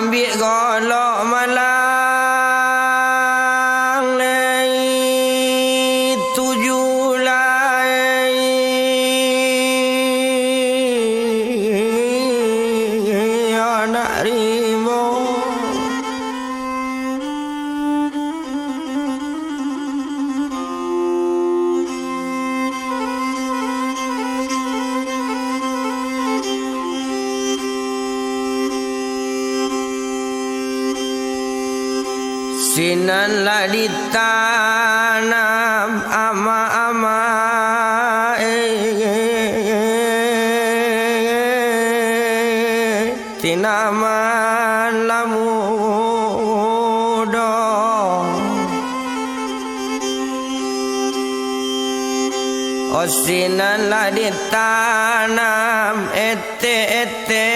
ambil golok malang lei tujuh lai anak rimau sinanlah ditanam ama-ama tinaman lamudo sinanlah ditanam ete-ete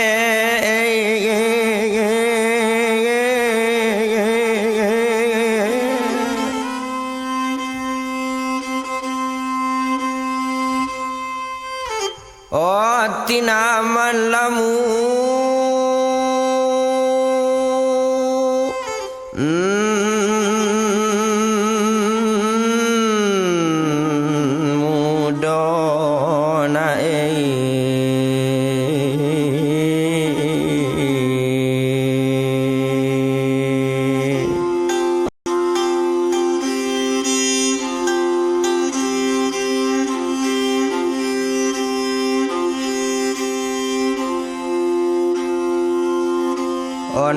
tinaman lamu mudona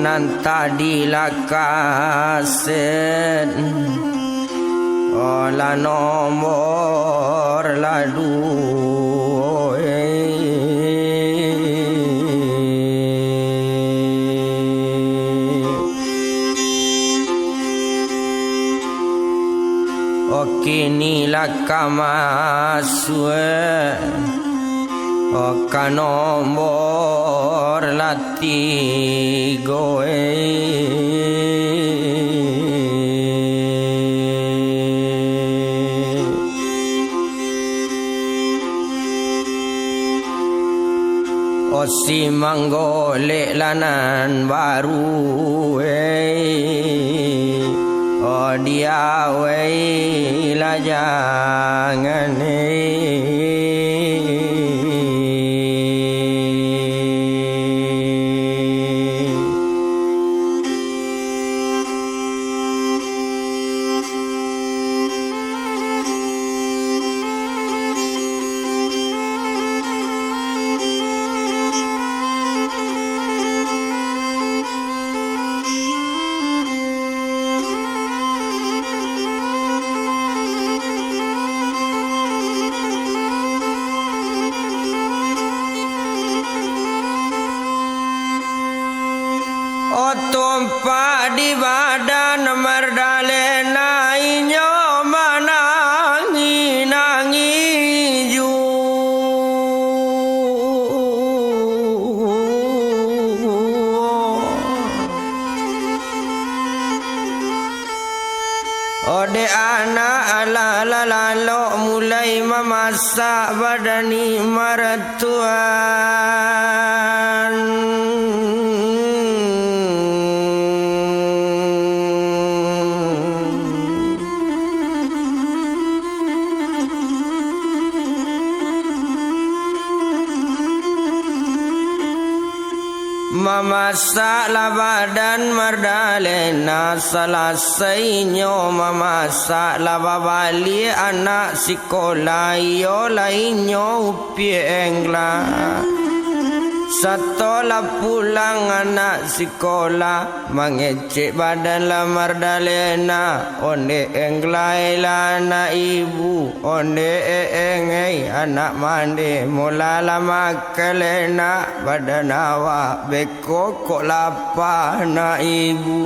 nanta dilakasen la nomor lalu kini lakamasue ka nomor latigo si manggolek lanan baru dia lah jangan tompak di badan merdalena inyo manangi ju ode anak ala mulai memasak badani mertuan mamasaklah badan merdalena selesainya mamasaklah babali anak sekolah yo lainnya upienglah Satola pulang anak sekolah mengecek badan lamar dalena onde englai anak ibu onde engai anak mandi mula lama kelena badan awak beko kok lapa anak ibu.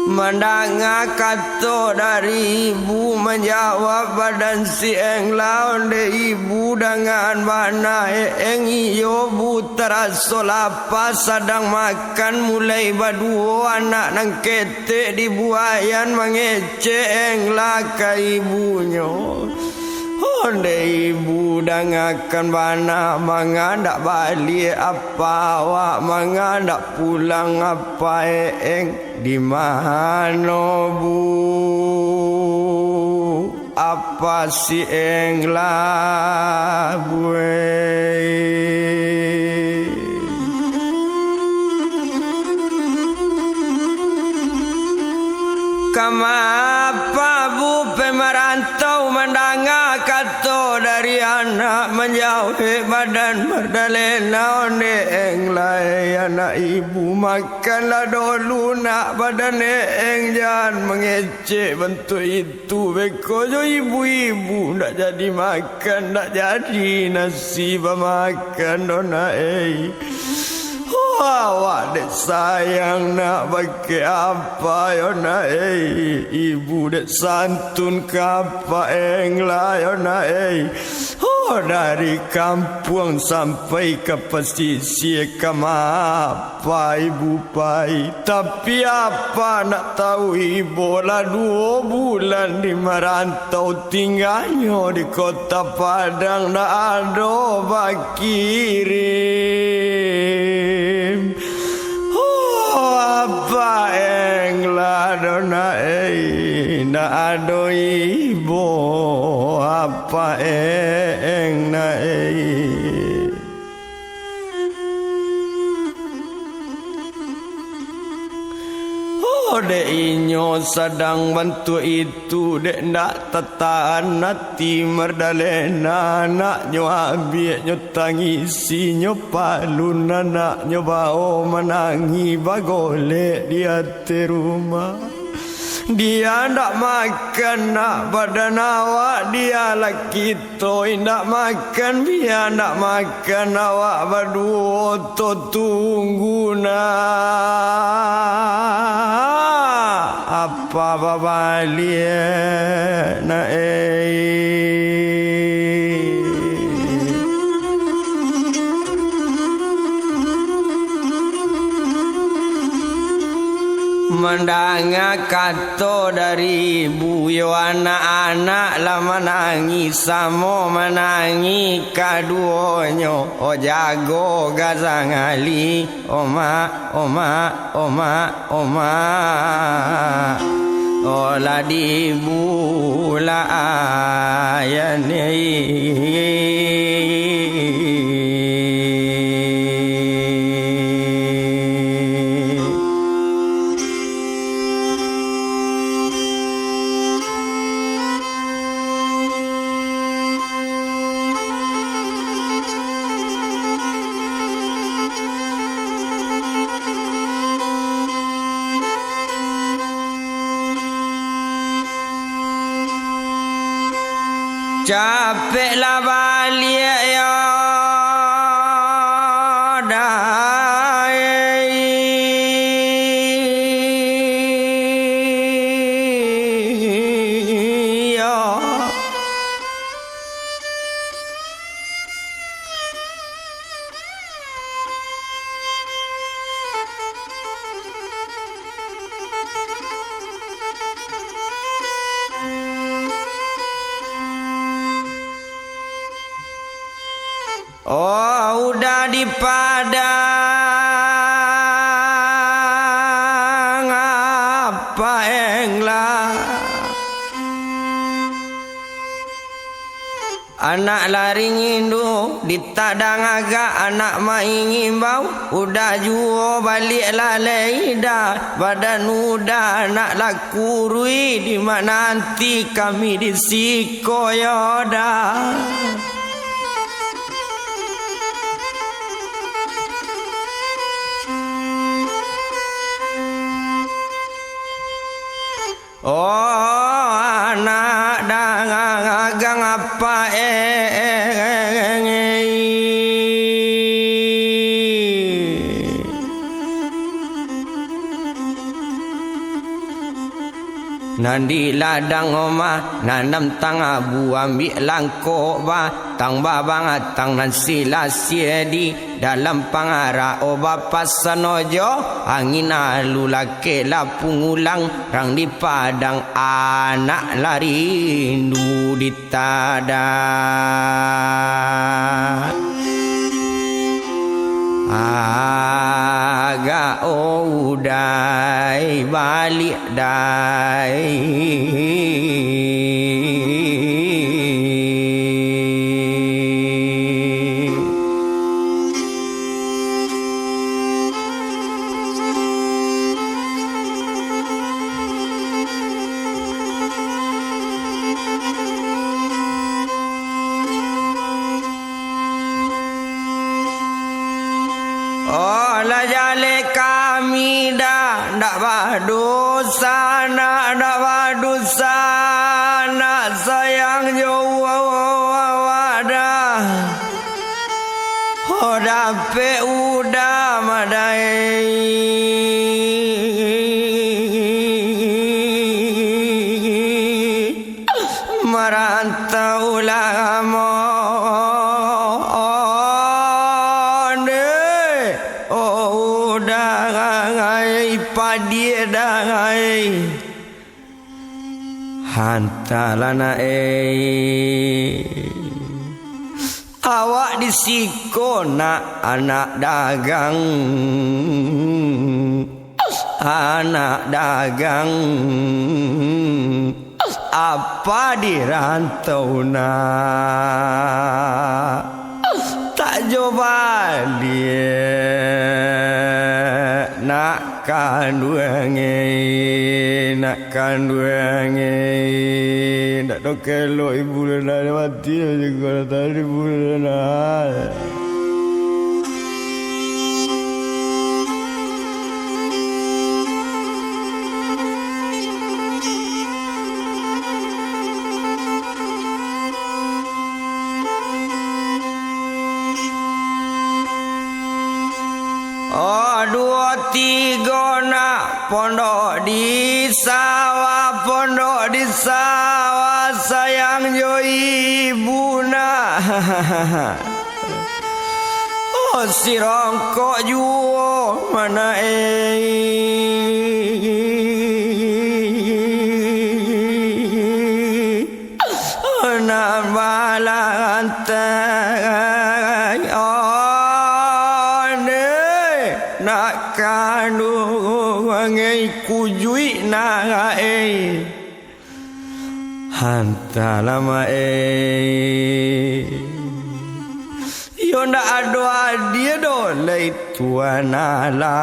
Mendengar kata dari ibu menjawab badan si englau de ibu dengan mana eng iyo bu terasa lapar sedang makan mulai berdua anak nang ketek di buayan mengecek engla ke ibunya. Onde ibu dengarkan bana mengandak balik apa awak mengandak pulang apa eng di mana bu apa si eng lah Kenapa bu pemerantau mendengar kata dari anak menjauhi badan berdalena onde englai anak ibu makanlah dulu nak badan eng jangan mengecek bentuk itu beko jo ibu-ibu nak jadi makan nak jadi nasi makan dona awak dek sayang nak pakai apa yo nak ibu dek santun ke apa englah yo nak dari kampung sampai ke pesisir ke apa ibu pai tapi apa nak tahu ibu lah 2 bulan di merantau tinggalnya di kota Padang nak ada bakirim apa englah dona nak ada ibu apa eng na dek inyo sedang bantu itu dek nak tetahan hati merdalena anaknyo ambil nyo tangisi nyo palun anaknyo bao menangi bagolek di hati rumah. Dia ndak makan nak badan awak dia laki to ndak makan dia ndak makan awak berdua to tunggu nak apa babalik nak mendengar kata dari ibu yo anak-anak lah menangis sama menangis kaduonyo oh jago gazang ali oma oh la di bula ayane capeklah balik ya oh udah di Padang apa englah anak lari ngindu ditadang agak anak main bau udah juo balik lalai dah badan udah anak laku rui di mana nanti kami di siko yoda Oh anak dagang apa Nandi ladang omah nanam tang abu ambil langkok ba tang babang tang nan sila siedi dalam pangara oba pasanojo angin alu lake lapung ulang rang di padang anak lari nu ditada agak udai balik dai Oh la jale kami dah ndak badosa ndak badosa nak sayang jauh wadah oh dape udah madai merantau lama dia dai hantalana awak disikona anak dagang apa dirantau tak coba dia nak kanduange nak dokelo ibu dah mati juga tadi ibu dah Oh dua tiga nak pondok di sawah sayang jo ibu nak oh si rongkok juo mana nak balantai nak kandung ngai kujui na hantalama yo ndak ada dia dolai tuanala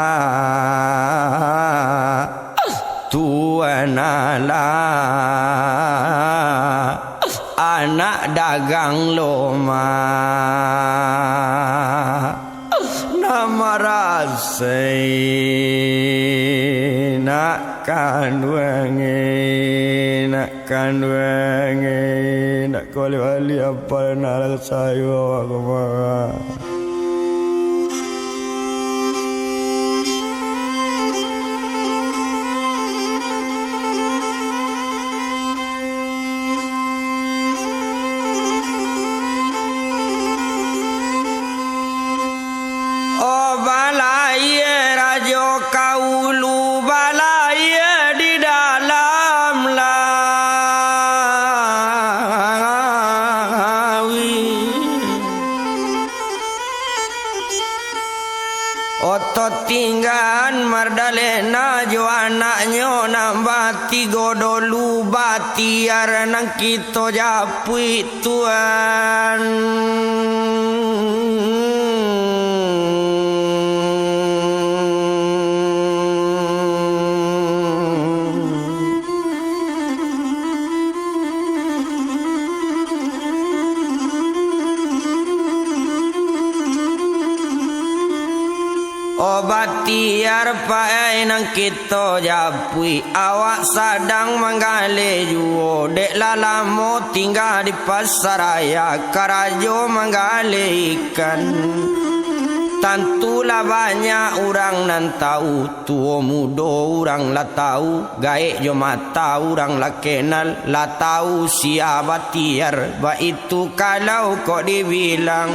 anak dagang loma marasai nak kanduange nak kali apa nak sayo aku marah kaulu balaya di dalam lawi otot tinggan mardalena jo anaknya nambah tiga dolu batiar nang kita japui tuan batiar pae nang kita japui awak sadang manggale juo dek lalamo tinggal di pasaraya karajo manggale ikan tantulah banyak orang nan tahu tua muda orang lah tahu gaek jo mata orang lah kenal lah tahu siapa batiar ba itu kalau kok dibilang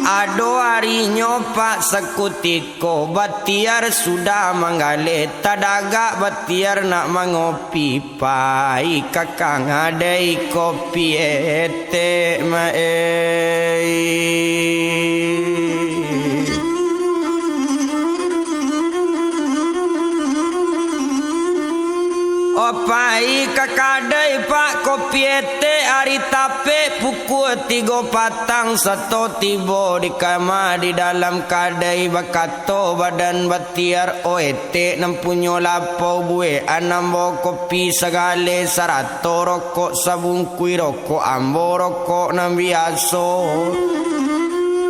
ado harinya pak sekutiko batiar sudah manggale tadaga batiar nak mengopi pai kakang adai kopi ete Opai kakadai pak kopi ete hari tape pukul 3 patang satu tiba di kamar di dalam kadai bakato badan batiar ete nampunyo lapau bue anambo kopi segale sarato rokok sabung kui rokok ambo rokok nam biaso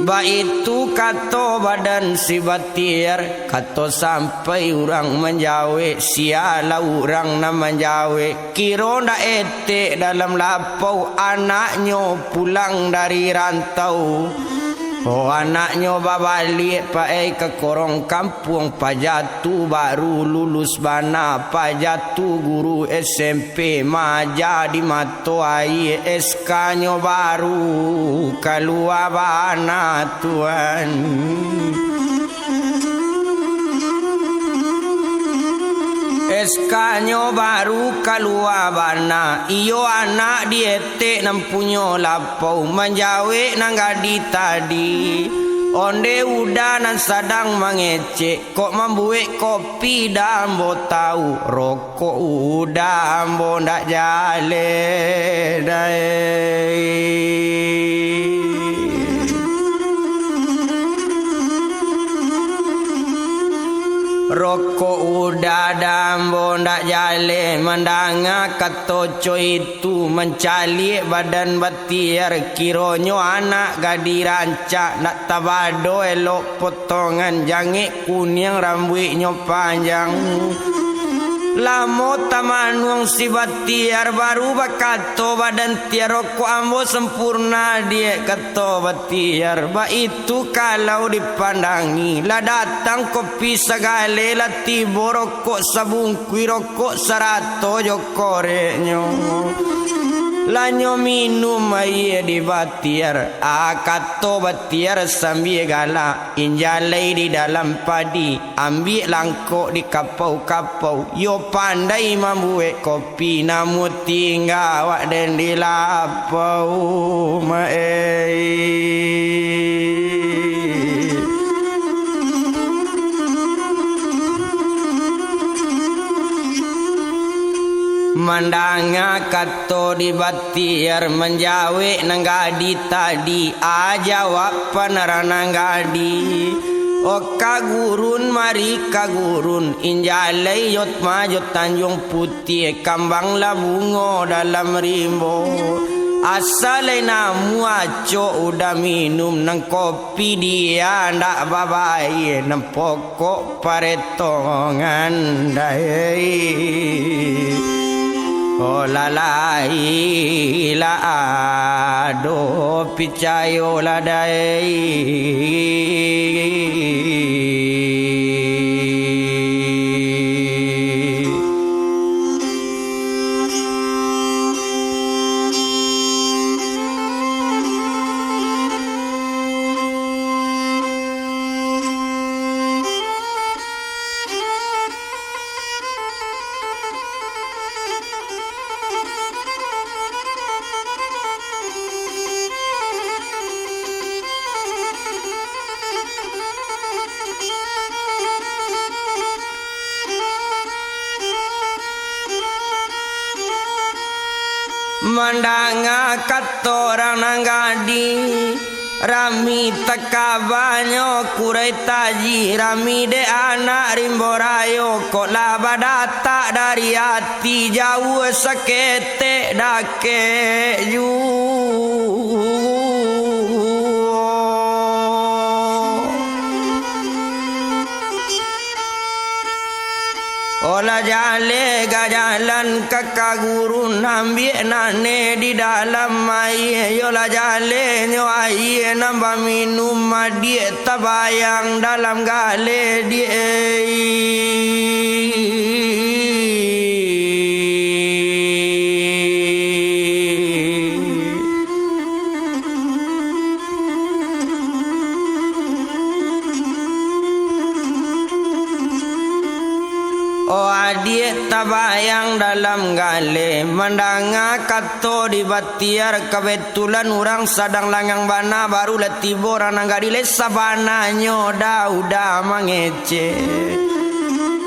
ba itu kato badan si batiar kato sampai orang menjawe siala orang na menjawe kiro nda ete dalam lapau anaknya pulang dari rantau oh anaknya babalik pae ke korong kampung pajatu baru lulus bana pajatu guru SMP maja di matoai SK-nya baru keluar bana tuan SK-nya baru keluar bana iyo anak diete nampunyo lapau menjawe nang gadi tadi onde udah nan sadang mengecek kok membuat kopi dan bo tahu rokok udah bo ndak jale dai rokok udah dambo ndak jale mandanga katoco itu mencali badan batiar kironyo anak gadi rancak nak tabado elok potongan jangik kuning rambutnya panjang lamo tamanung si batiar baru bakato badan tiar rokok ambo sempurna dia kato batiar ba itu kalau dipandangi lah datang kopi segale lah tibo rokok sabung kui rokok sarato jokorenyo lanyo minum air di batiar kato batiar sambil galak injalai di dalam padi ambil langkok di kapau-kapau yo pandai membuat kopi namun tinggal awak dan di lapau mandanga kato di batiar menjawe nang gadi tadi jawab panarana gadi o kagurun mari kagurun injalai yot majot Tanjung Putih kambang labungo dalam rimbo asalai namu aco udah minum nang kopi dia ndak babai nang pokok paretongan dai oh la la ila ado picayo la dai mandanga katorang nanggadi rami tekabanyo kurai taji rami de anak rimborayo kok laba data dari hati jauh sakete dake ju Olah jale gajalan kakak guru nambiek nane di dalam air. Yolah jale nyo air nambah minum madiek tabayang dalam gale die. Oh adik tabayang dalam gale mandanga kato di batiar kebetulan orang sadang langang bana baru letibo ranang gadile sabana nyoda udah mangece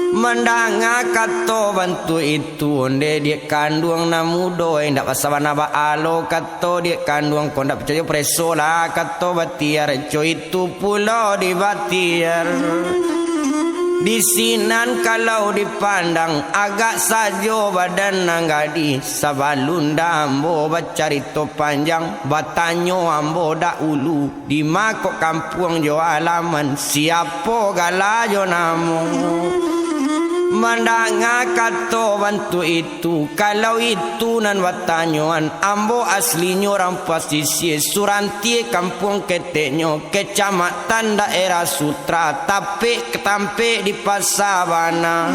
mandanga kato bantu itu onde dia kandung namudo ndak pasabana ba alo kato dia kandung ko ndak percaya preso lah kato batiar co itu pulau di batiar. Di sinan kalau dipandang agak sajo badan nanggadi sabalunda ambo bacarito panjang batanyo ambo dak ulu di makok kampung jo alaman siapo galajo namo mandanga kato bantu itu kalau itu nan batanyoan ambo aslinyo orang pasisi suranti kampung ketenyo kecamatan daerah Sutra tapi ketampe di Pasabana.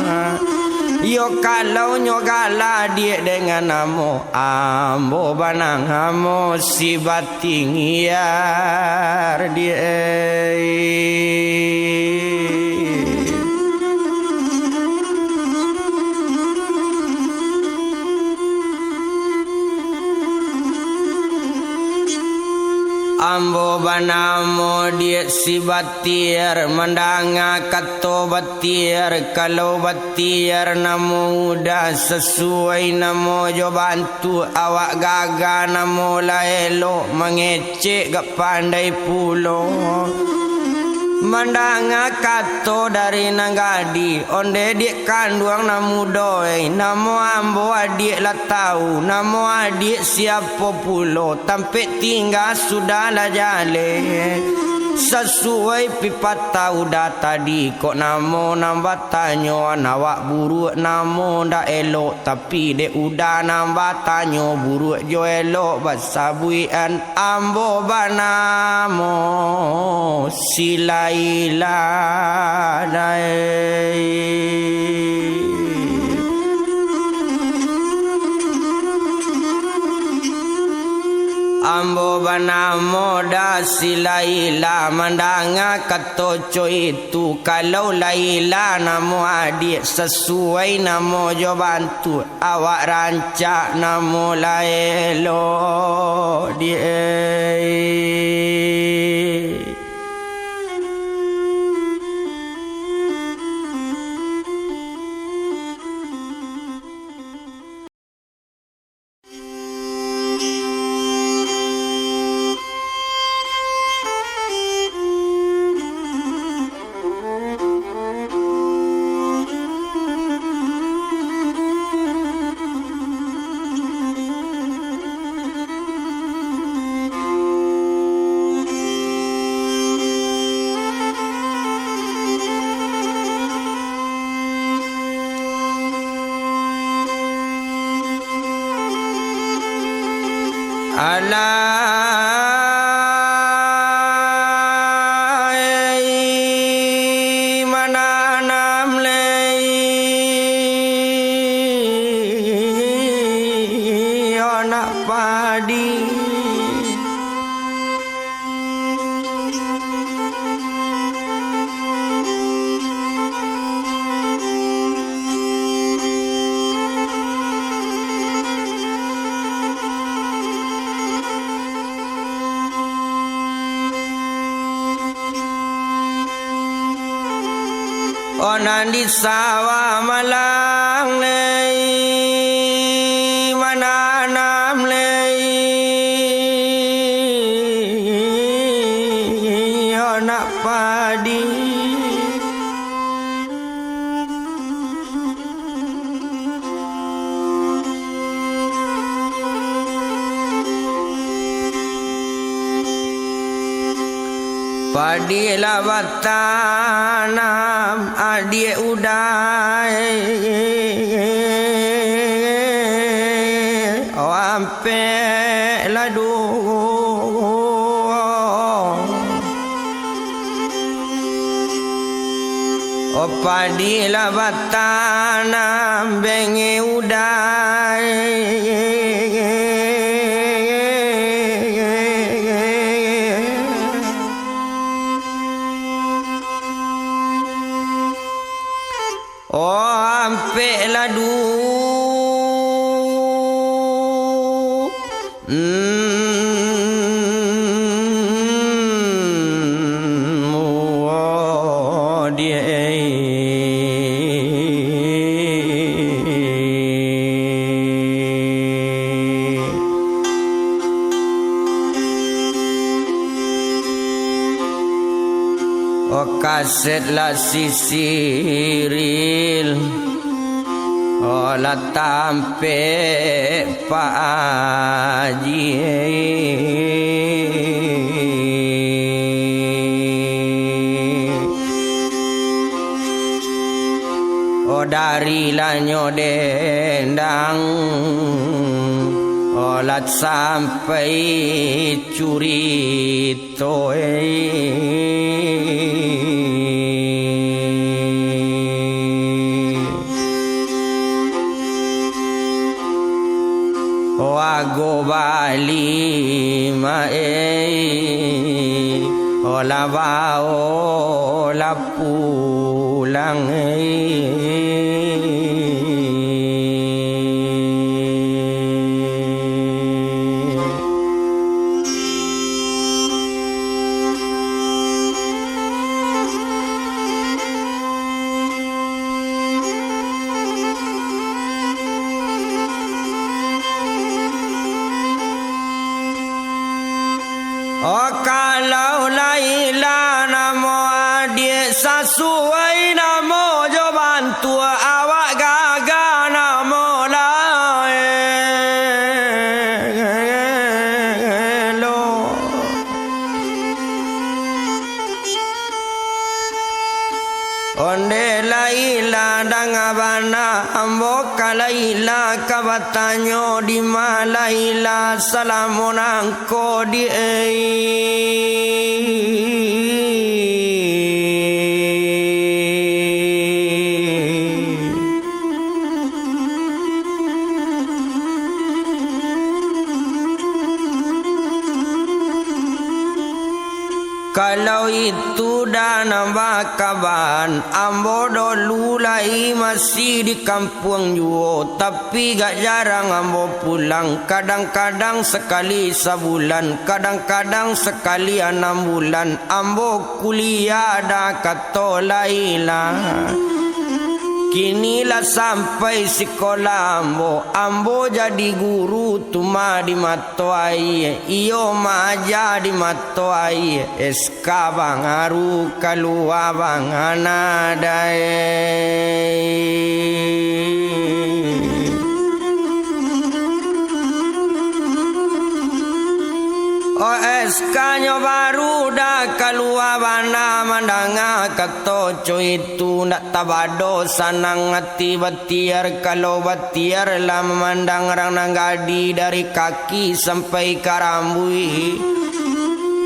Yo kalau nyogala dia dengan namo ambo banang amo si bating iar dia. Ambo banamo dia si batir mandanga kato batir kalau batir namo udah sesuai namo jo bantu awak gaga namo laelo mengecek gak pandai pulo mandanga kato dari nanggadi onde dia kandung namu doi namo ambo adik lah tahu namo adik siapa pulo tampe tinggal sudah lah jale sesuai pipat tahu dah tadi kok namo nambah tanyo awak buruk namo ndak elok tapi dek udah nambah tanyo buruk jo elok basabuian ambo banamo silaila dai. Ambo banamo da si Laila mandanga katoco itu kalau Laila namo adik sesuai namo jo bantu awak rancak namo laelo dia. Alai mananam lei onak padi onan di sawah malang lei mananam lei onak padi padi labat tanam adik udai sampai ladu padi labatana bengi udai ampe ladu kaset la sisiril la tampe Pak Haji dari lanyo dendang olat sampai curi wago bali mae ola bao la pulang kalau Laila namo adik sasuai namo jo bantu awak gaga namo Laila onde Laila dangabana ambo Laila kabatanyo di Laila salamun angko di kalau itu dan bakaban ambo dulu lai masih di kampung juo tapi gak jarang ambo pulang kadang-kadang sekali sebulan kadang-kadang sekali 6 bulan ambo kuliah dah kata Laila kinilah sampai sekolah ambo jadi guru tuma di matoai iyo maja di matoai SK bangaru kalua bangana SK nyo baru dah kalua bana mandanga katoco itu nak tabado sanang hati batiar kalau batiar lah memandang orang nanggadi dari kaki sampai karambui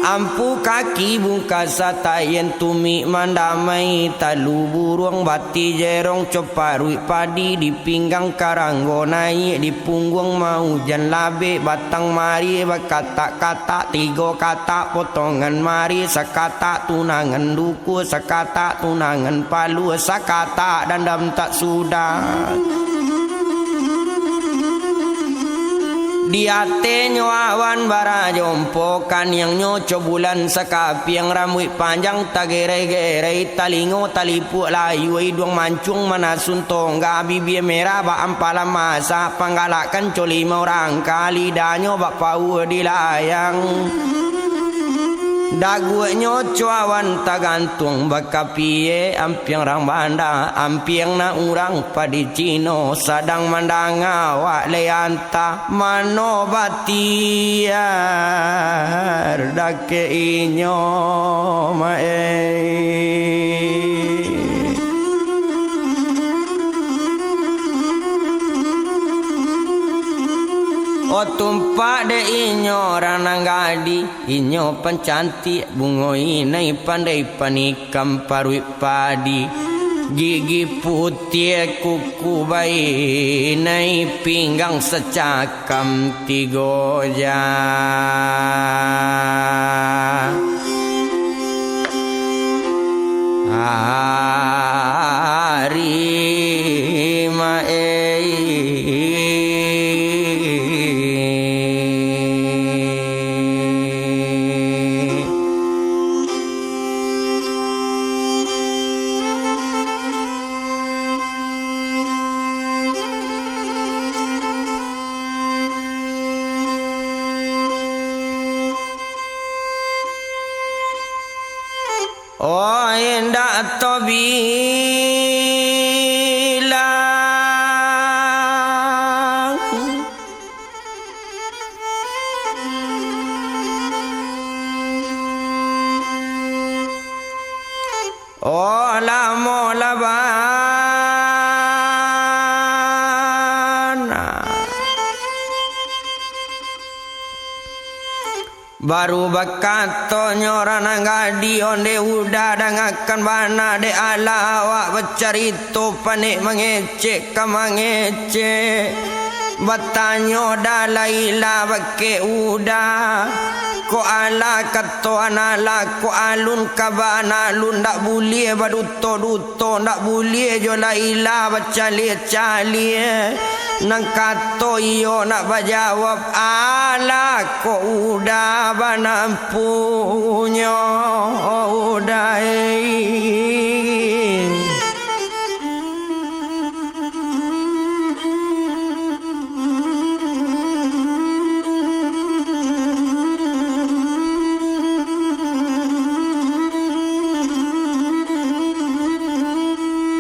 ampu kaki buka satayen tumi mandamai talu burung bati jerong coparui padi di pinggang karanggo naik di punggung mau jan labe batang mari berkata-kata 3 kata potongan mari sekata tunangan duku sekata tunangan palu sekata dandam tak sudah di ate nyawan bara jompo kan yang nyoco bulan sakapi yang rambut panjang tagere-gere talingo talipu layu hidung mancung manasun tongga bibir merah ba ampala masa panggalakan coli orang kali danyo bak pau di layang dagu nyoco awan tagantung bakapie ampiang rang banda ampiang na urang padi cino sadang mandanga wak leanta mano batiar dake inyo tumpak de inyo ranang gadi, inyo pencantik bungo inai pandai panikam parui padi. Gigi putih kuku bayi nai pinggang secakam tigoja. Hari oh indah bilang oh lamo labana baru bakato nyorana gadi onde udah dangakan bana de ala awak bercerita panik mengecek kamangecek bertanyo dalaila bake udah ko ala kato anala ko alun kabana alun ndak boleh baduto-duto ndak boleh jo laila bercalie-calie nang kato iyo nak bajawab ala ko udah banampunyo udah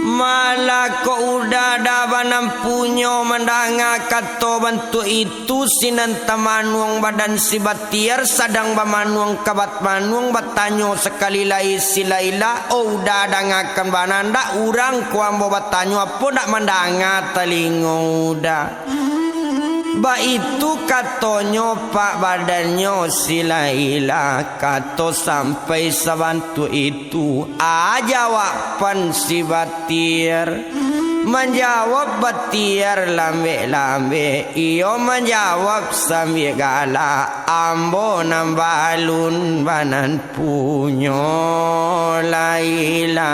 malah ko udah dah banampunyo mendanga kato bantu itu sinan tamanuang badan si batiar sadang bamanuang kabat manuang batanyo sekali lai si laila oh udah dangakan bananda urang kuambo batanyo apa nak mendanga telingo udah ba itu katonyo pak badannya si Laila kato sampai sabantu itu jawaban si Batir menjawab Batir lambe-lambe iyo menjawab sambil galak ambo nambalun banan punyo Laila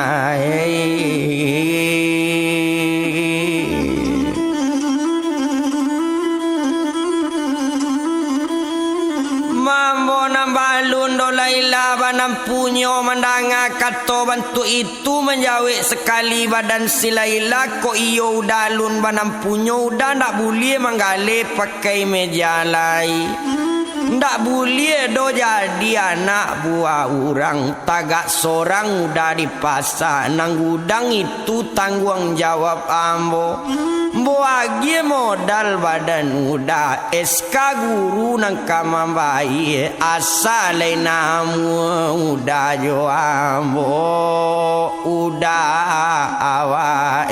mambo nambalun do Laila banampunyo mendanga kato bantu itu menjawab sekali badan si Laila ko iyo udalun banampunyo udah ndak boleh menggale pakai meja lai ndak boleh do jadi anak buah orang tagak sorang udah di pasar nang gudang itu tanggung jawab ambo buagi modal badan udah SK guru nang kamambai asal namu udah jo ambo udah awa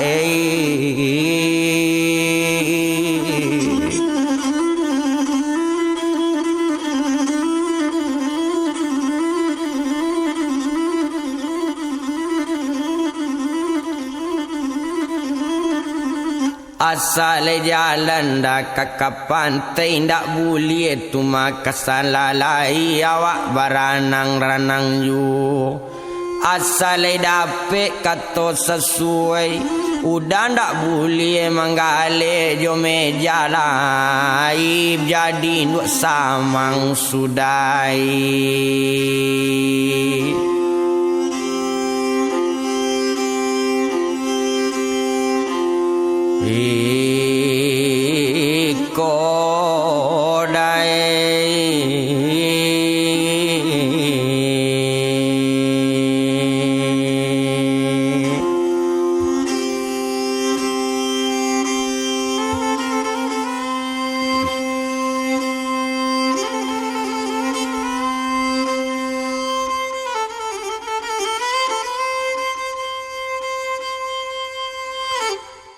asal jalan dah kakak pantai ndak boleh tu makasan lalai awak baranang-ranang ju asal dapet kato sesuai udah ndak boleh menggale jo meja laib jadi nduk samang sudai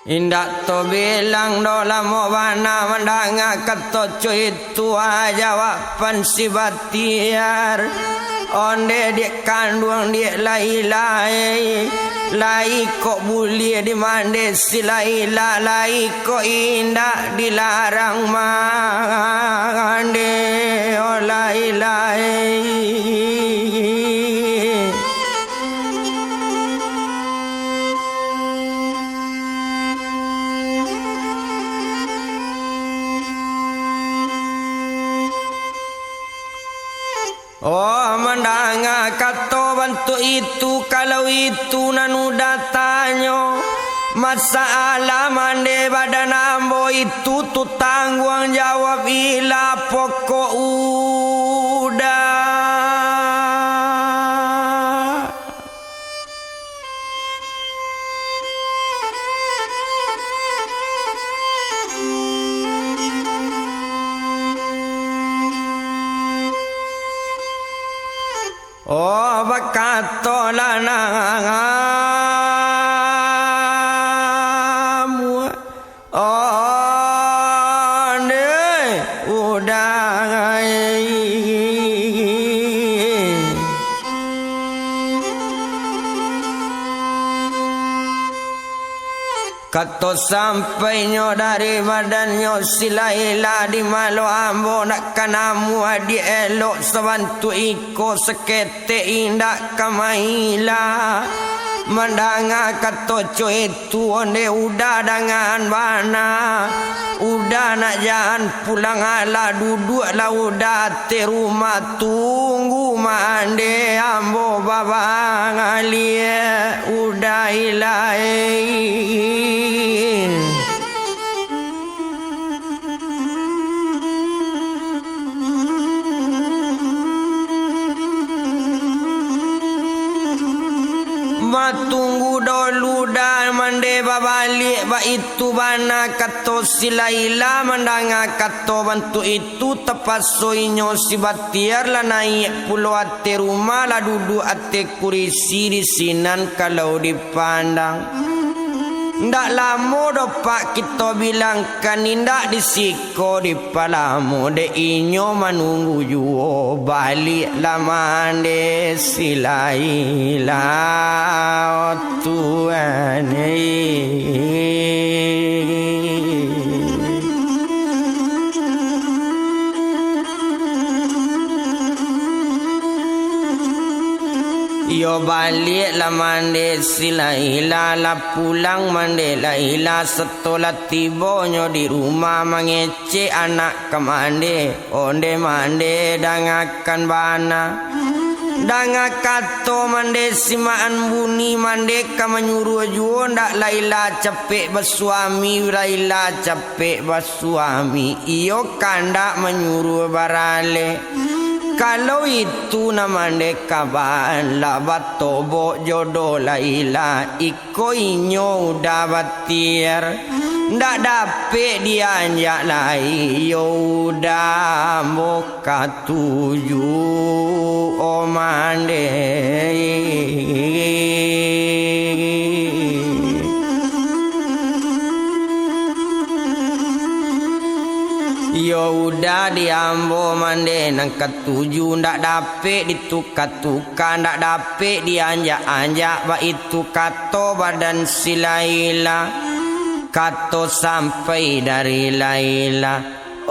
Indak to bilang do lamo bana mandanga kato cuy tua jawaban si batiar onde dia kandung dia lai kok bulia di mande si lai kok indak dilarang mande oh lai Oh mandanga kato bantu itu kalau itu nanu datanyo masalah mande badan ambo itu tu tanggung jawab ila pokok udah Oh bakato lanangamu oh ne udah kato sampainya dari badannya silaila di malu ambo nak kanamu adi elok sebantu iko sekete indak kamaila mandanga kato coy tu onde udah dengan bana udah nak jalan pulang ala duduk lah udah te rumah tunggu mande ambo babang alia udah ilai tunggu dulu dah mande babalik ba itu bana kato silaila mandanga kato bantu itu tepasoinyo si batiar lah naik pulau ate rumah lah duduk ate kurisi di sinan kalau dipandang ndak lamo dopak kita bilang kan indak disiko di palamu de inyo manunggu juo balik lamande silaila tuane yo balik lah mande silaila lah pulang mande laila setelah tibonyo di rumah mengece anak kemande onde mande dangakan bana danga kato mande simaan buni mande ka menyuruh juo ndak laila capek bersuami laila capek bersuami iyo kandak menyuruh barale kalau itu namanya kaban la batobo jodoh laila iko inyo udah batir ndak dapet dia anjak lai yo udah moka tuju o mande yo udah diambo mande nang ketujuh ndak dapet ditukar-tukar ndak dapet dianjak-anjak ba itu kato badan si Laila kato sampai dari Laila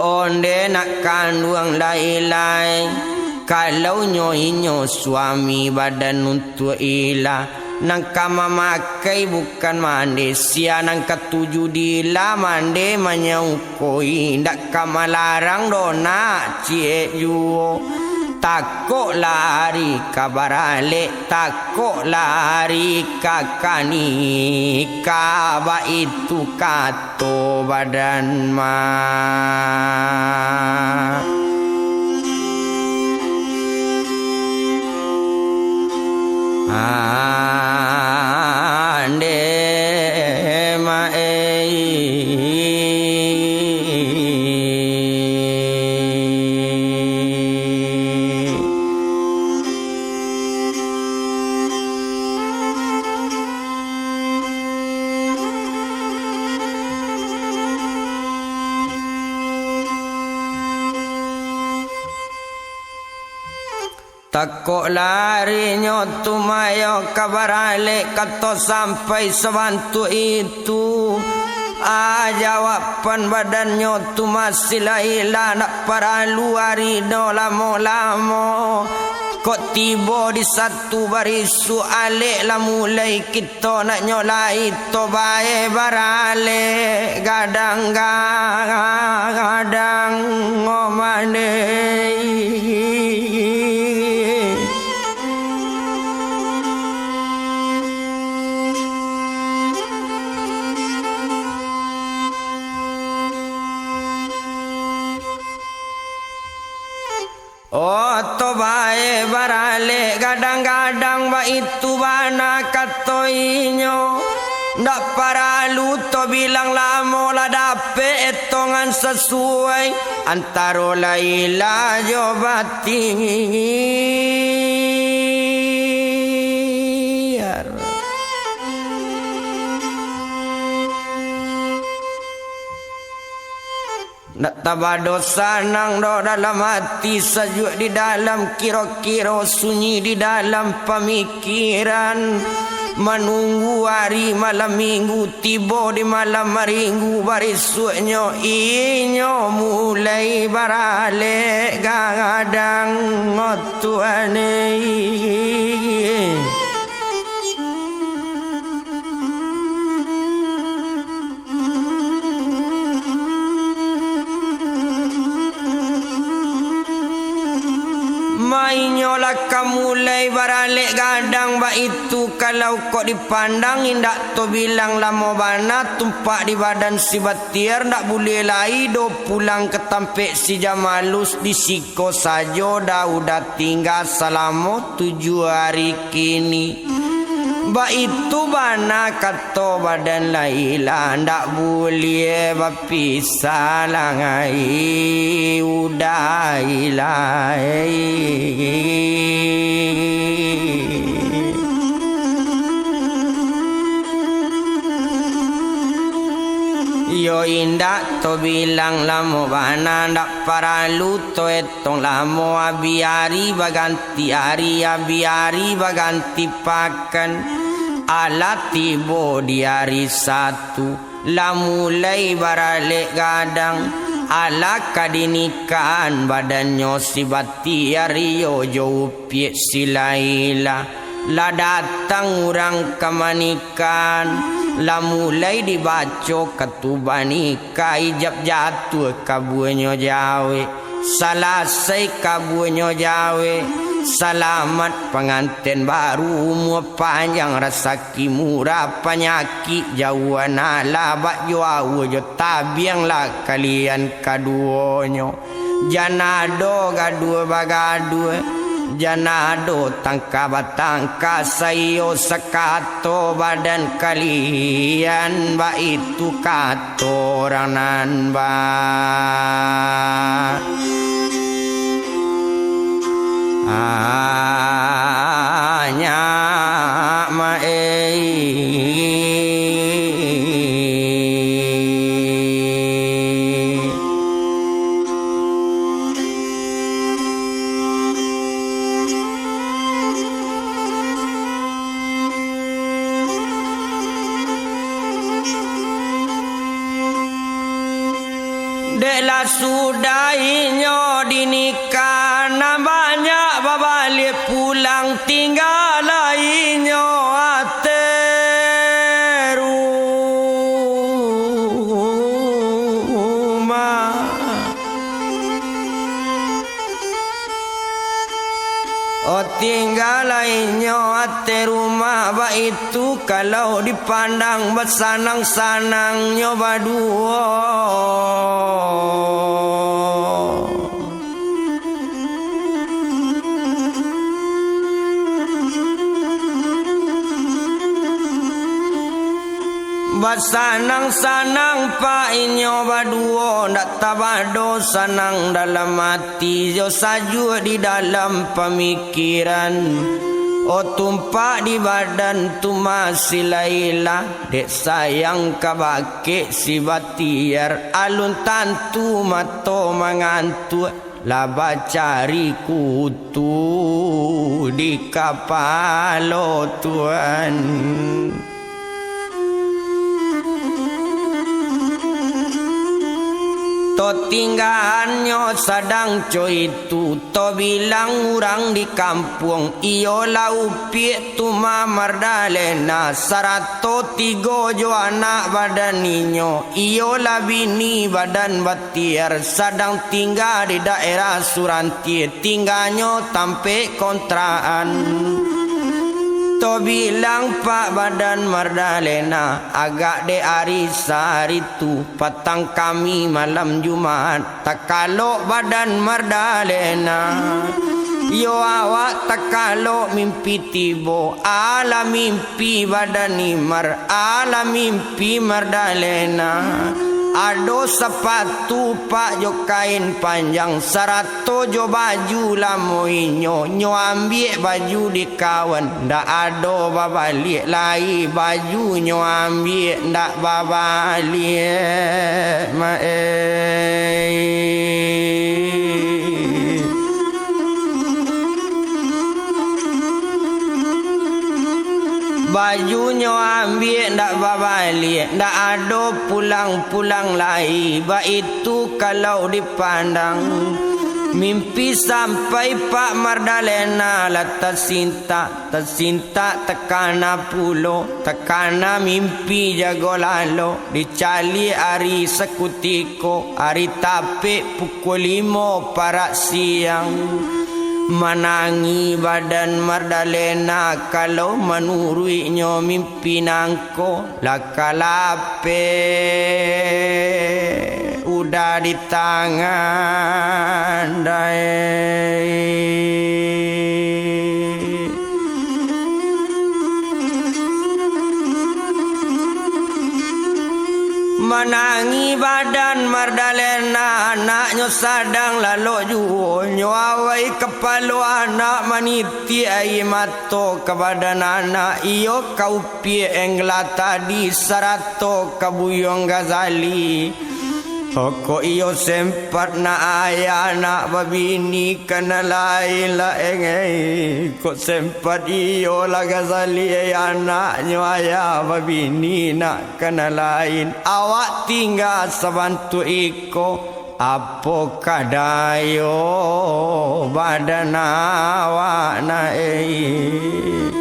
onde nak kandung Laila kalau nyo suami badan untuk ila nang kama makai bukan mande sia nang ketujuh dila mande menyaukoi ndak kama larang dona cie juo takok lari kabarale takok lari kakani kaba itu kato badan ma ande mae Takok larinya tumayo kabarale kato sampai sebantu itu. Jawapan badannya tu masih laila nak paralu hari no lamo-lamo. Kok tiba di satu barisu alik lah mulai kita nak nyolai to bae barale gadang-gadang ngomane. Oh to bae barale gadang-gadang ba itu bana katoinyo. Ndak paralu to bilang lamo la dape etongan sesuai antara laila jo batiar. Nak tabado sanang do dalam hati, sejuk di dalam kira-kira, sunyi di dalam pemikiran. Menunggu hari malam minggu tiba di malam minggu barisuknya inyo mulai barale gadang ngotuane. Mainyo lah kamulai baralik gadang ba itu kalau kok dipandang indak to bilang lama bana tumpak di badan si batiar ndak boleh lai do pulang ke tampek si Jamalus di siko sajo dah udah tinggal selama 7 hari kini. Ba itu bana kato badan laila ndak boleh berpisah langai udah ilai. Yo indak to bilang lamo bana ndak paralu to etong lamo abiari baganti hari abiari baganti pakan. Alat tibo di hari satu lah mulai baralik gadang. Ala kadinikan badannya si batiar yo jauh piek si laila. Lah datang orang kemanikan. Lah mulai dibaca ketuban nikah ijab jatuh kabunya jawe. Selesai kabunya jawe. Selamat pengantin baru umur panjang rezeki murah penyakit jauhan ala bak jauh jo tabianglah kalian kaduanya. Janado gadua bagadua janado tangka batangka sayo sekato badan kalian ba itu katoranan ba. Hanya deklah sudahinyo dinikah banyak babalik pulang tinggal lainyo rumah. Oh tinggal lainyo rumah ba itu kalau dipandang bersanang-sanangnya badua. Basanang-sanang pa inyo baduo ndak tabado sanang dalam hati jo saju di dalam pemikiran. Oh tumpak di badan tu masih laila dek sayang kabake si batiar alun tantu mato mangantu laba cari kutu di kapalo Tuhan. To tinggalnya sadang coy itu to bilang orang di kampung iyo lau pie tu Mardalena sarato tigo jo anak badan ninyo iyo la bini badan batiar sadang tinggal di daerah Surantie tinggalnya tampe kontraan. To bilang Pak Badan Mardalena agak de arisa itu patang kami malam Jumat tak kalau Badan Mardalena yo awak tak kalau mimpi tibo ala mimpi Badan Imar ala mimpi Mardalena. Ado sepatu pak jo kain panjang sarato jo baju lamoinyo nyo ambil baju di kawan ndak ado babalik lai baju nyo ambil ndak babalik bajunya ambil ndak babalik ndak ada pulang-pulang lagi ba itu kalau dipandang mimpi sampai Pak Mardalena lah tersinta tekana pulo tekana mimpi jago lalo dicali hari sekutiko hari tapik pukul 5 parak siang. Menangi Badan Mardalena kalau menuruinya mimpi nangko lakalape udah di tangan dai. Menangi Badan Mardalena anaknya sadang lalu juo nyawai kepala anak maniti ai mato ke badan anak iyo kau pie engla tadi sarato kabuyong Ghazali. Oko iyo sempat na ayah anak babini kena lain la engei kok sempat iyo la Ghazali anaknya ayah babini nak kena lain awak tinggal sebantu iko apa kadayo badan awak naik.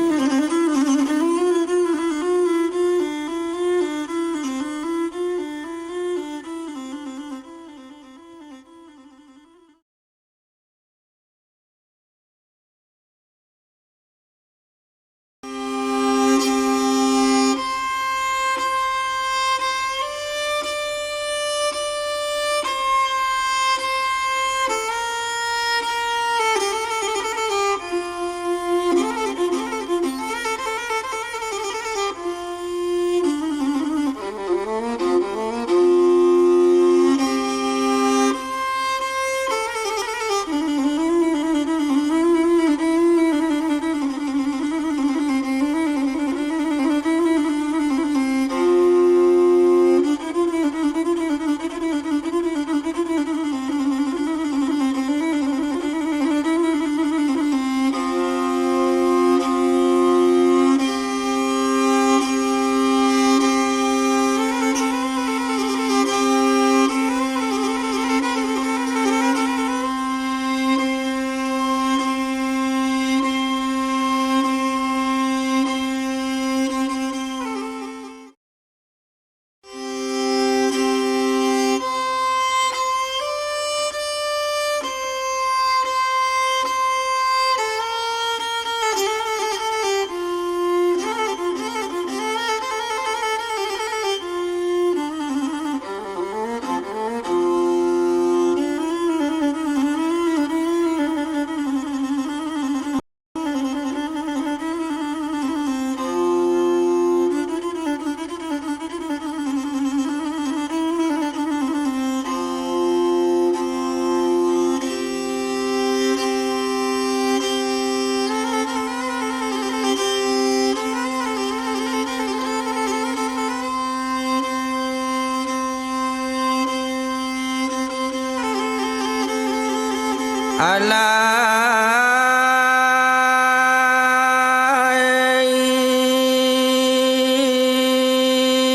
alai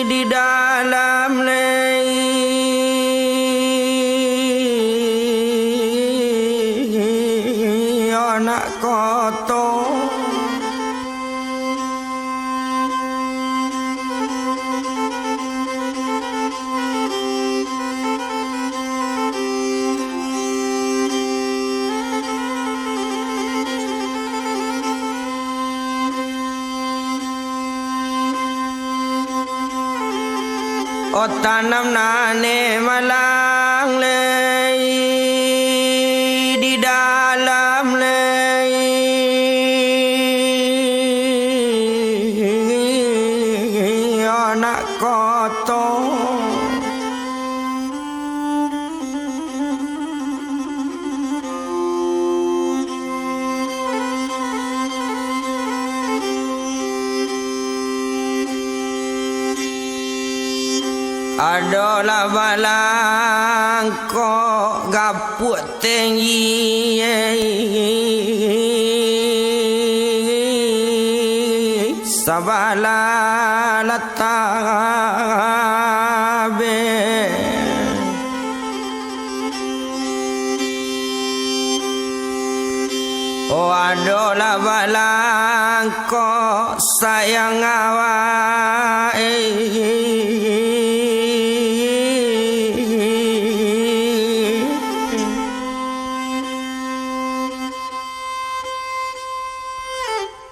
di dalam anak koto o tanam nane malang lei di dalam lei anak koto adalah balangko gapuk tinggi sabala latabe oh adalah balangko sayang awak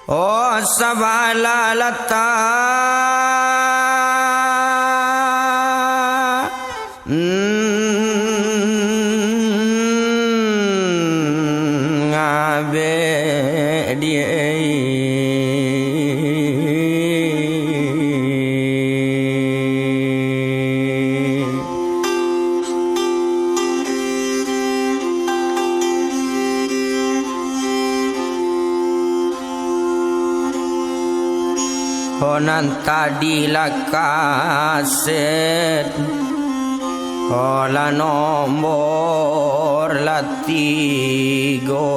oh sabala lata ngabe dia honan tadi lakaset hola nomor latigo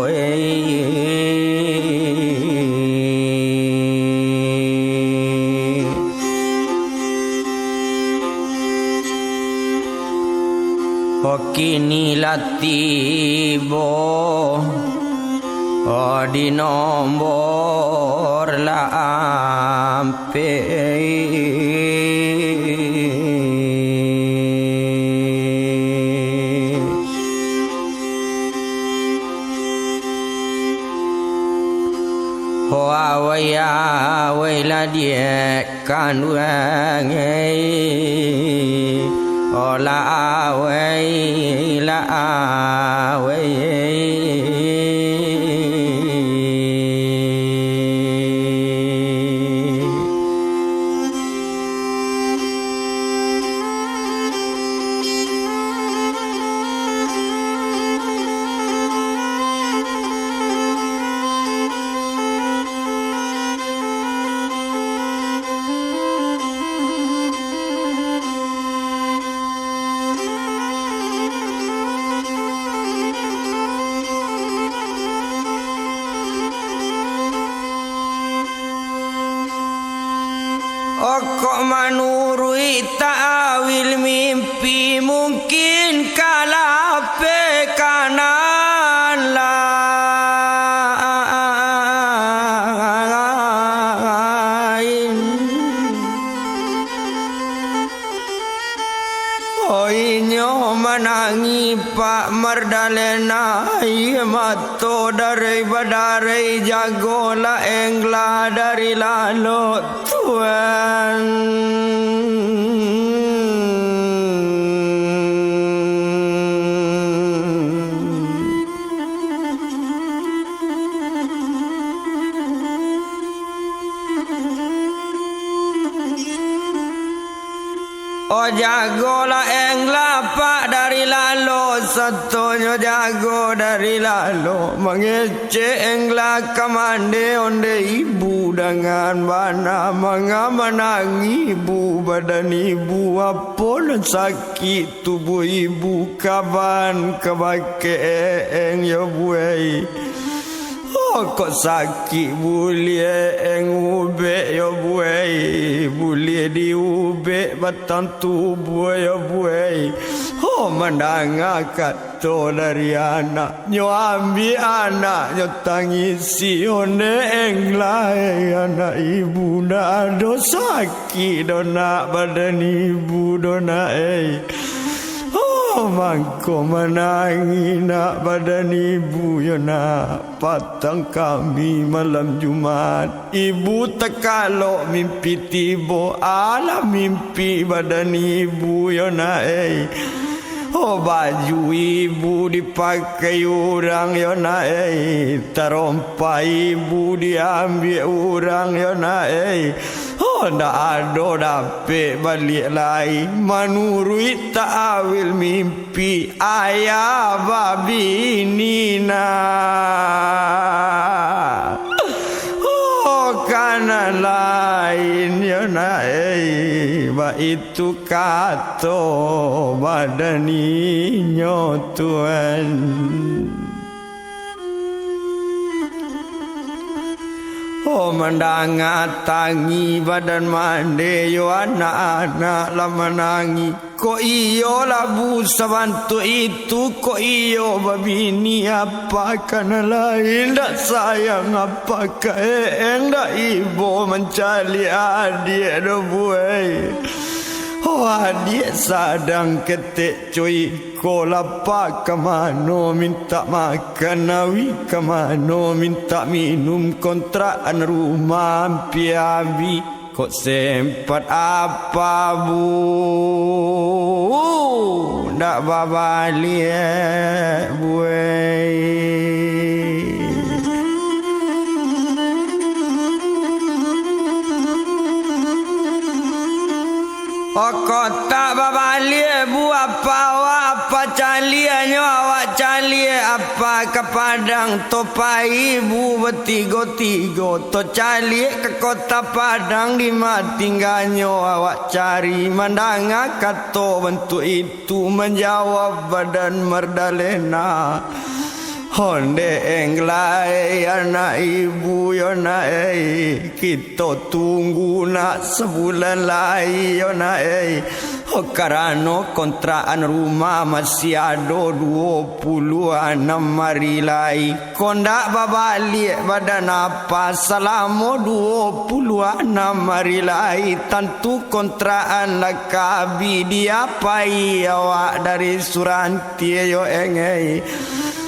kini latibo di nomor lampe awaya wela dia kan wangai ola awai la awai kok manurui ta'wil mimpi mungkin kalape kanan lain inyo manangi pak mardalena mato dari badari jagola engla dari lalu Tuhan Oh jagolah eng lapak dari lalu, satunya jago dari lalu. Mengecek eng laka mande onde ibu dengan mana mengamanangi ibu badan ibu apa dan sakit tubuh ibu kaban kebake eng ya buai. Oh kok sakit boleh eng ube ya buai, boleh di ube batang tubuh ya buai. Oh mendengar kata dari anak, nyo ambil anak nyo tangisi one eng lai anak ibu nak ada sakit do nak badan ibu do nak mangko menangi nak badan ibu ya nak patang kami malam Jumat. Ibu terkalok mimpi tiba alam mimpi badan ibu ya nak Oh baju ibu dipakai orang ya nak terompai ibu diambil orang ya nak Oh ndak ada dapat balik lagi menurut ta'awil mimpi ayah babi nina. Oh kanan lain ya nak itu kata badaninya Tuhan. Oh mendangat tangi badan mande yo anak-anak lah menangi. Kok iyo labu sabantu itu, kok iyo babini apakah lain dak sayang apakah dak ibu mencari adik do buai. Oh adik sadang ketik cuy ko lapak ke mano minta makan nawi ke mano minta minum kontrakan rumah piabi kok sempat apa bu ndak babalik buai. Oh kota babalik bu apa caliannya awak cali apa ke Padang topai bu bertiga-tiga to cali ke kota Padang di tinggalnya awak cari mendengar kata bentuk itu menjawab badan Merdalena. Honde englai anak ibu yo nak kita tunggu nak sebulan lagi yo nak karena kontrakan rumah masih ada 26 hari lagi. Kondak babalik badan apa selama 26 hari lagi. Tentu kontrakan lakabi diapai awak dari Suranti yo engai.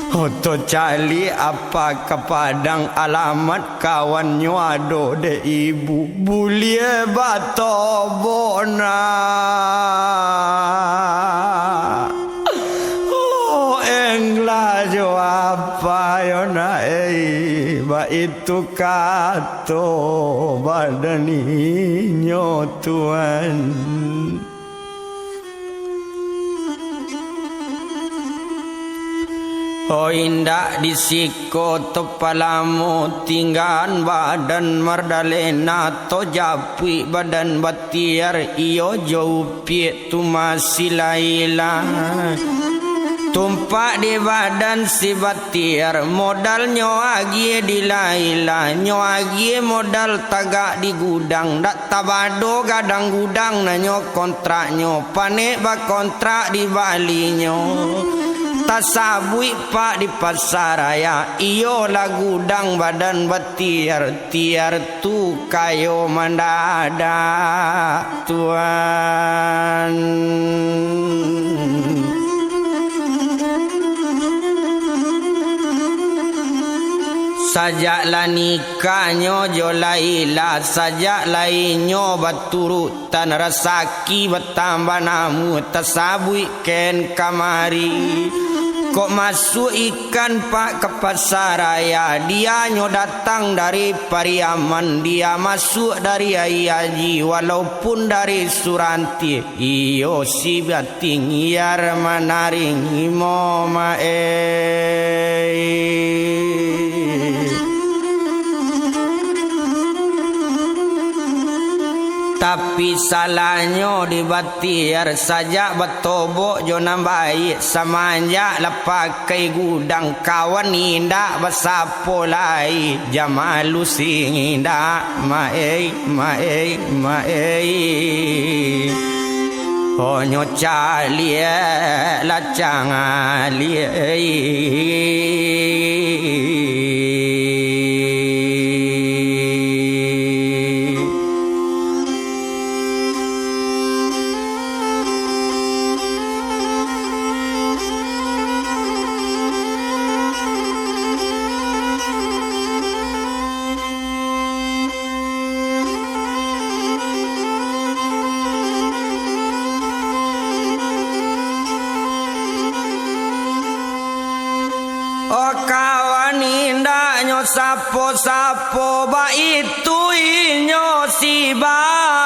Oto cali apa ke Padang alamat kawannya ada de ibu bulie bato bona. Oh engla jo apa yo na ba itu kato badaninya Tuhan. Oh indak disiko tepalamu tinggal badan Merdalena to japi badan batiar iyo jauh piet tu masih laila tumpak di badan si batiar modal nyoagi di laila nyoagi modal tagak di gudang dak tabado gadang gudang nanyo kontraknyo panek ba kontrak di balinyo tasabui pak di pasar raya iyo lagu dang badan batiar tiar tu kayo mendadak Tuhan. Sajaklah nikahnya jo laila sajak lainnya baturutan rasaki bertambah namu tasabui ken kamari Kok masuk ikan pak ke pasar raya, dia nyo datang dari Pariaman, dia masuk dari Ayaji, walaupun dari Suranti. Iyo si bating yar manaring imo Tapi salahnya di Batiar saja bertobok jo nambai samanja lepakai gudang kawan indak bersapo lai jamalu sing indak mae honyo calie lacang alie Oh kawan indahnya sapo-sapo ba itu inyo si Batiar.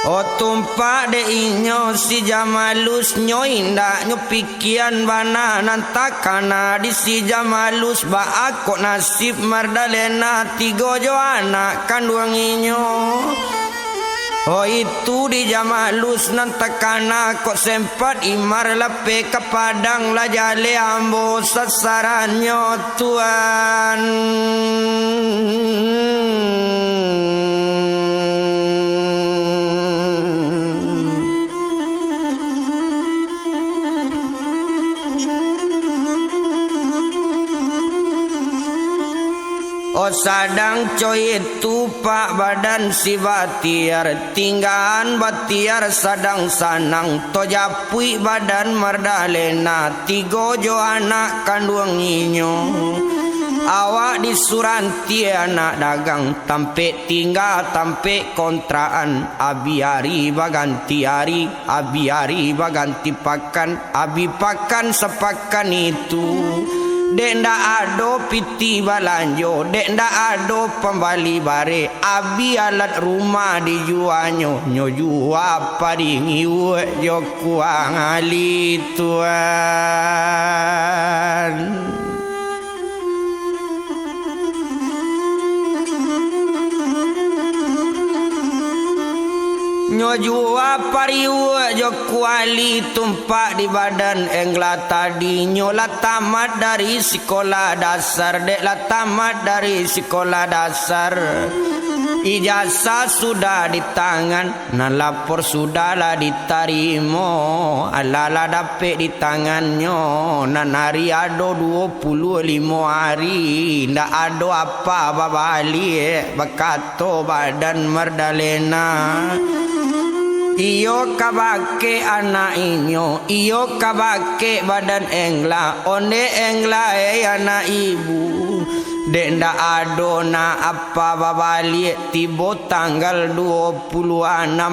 Oh tumpak de inyo si Jamalus nyo indak nyo pikian bana nantakana di si Jamalus ba akok nasib Mardalena tigo jo anak kandung inyo. Oh itu di Jamalus nantakana kok sempat imar lepe ke padang la jale ambo sasarannya Tuhan. Oh sadang coy itu pak badan si Batiar, tinggalan Batiar sadang sanang tojapui badan Mardalena tigo jo anak kandung inyo. Awak di Suranti anak dagang tampe tinggal tampe kontraan abi baganti hari abi baganti pakan abi pakan sepakan itu. Dek ndak ado piti balanjo, dek ndak ado pembali bare, abi alat rumah dijuanyo, nyo jua paringi uek jo kuang ali Tuhan. Nyo jua pariu jo kuali tumpak di badan engla tadi. Nyo la tamat dari sekolah dasar, dek la tamat dari sekolah dasar. Ijazah sudah di tangan, nah lapor sudahlah diterima. Alala dapet di tangannya, nah nari ado 25 hari. Ndak ado apa babali bakato badan Mardalena. Iyo kabake anak inyo, iyo kabake badan engla, onde engla anak ibu. Dek ndak ado na apa babali tibo tanggal 26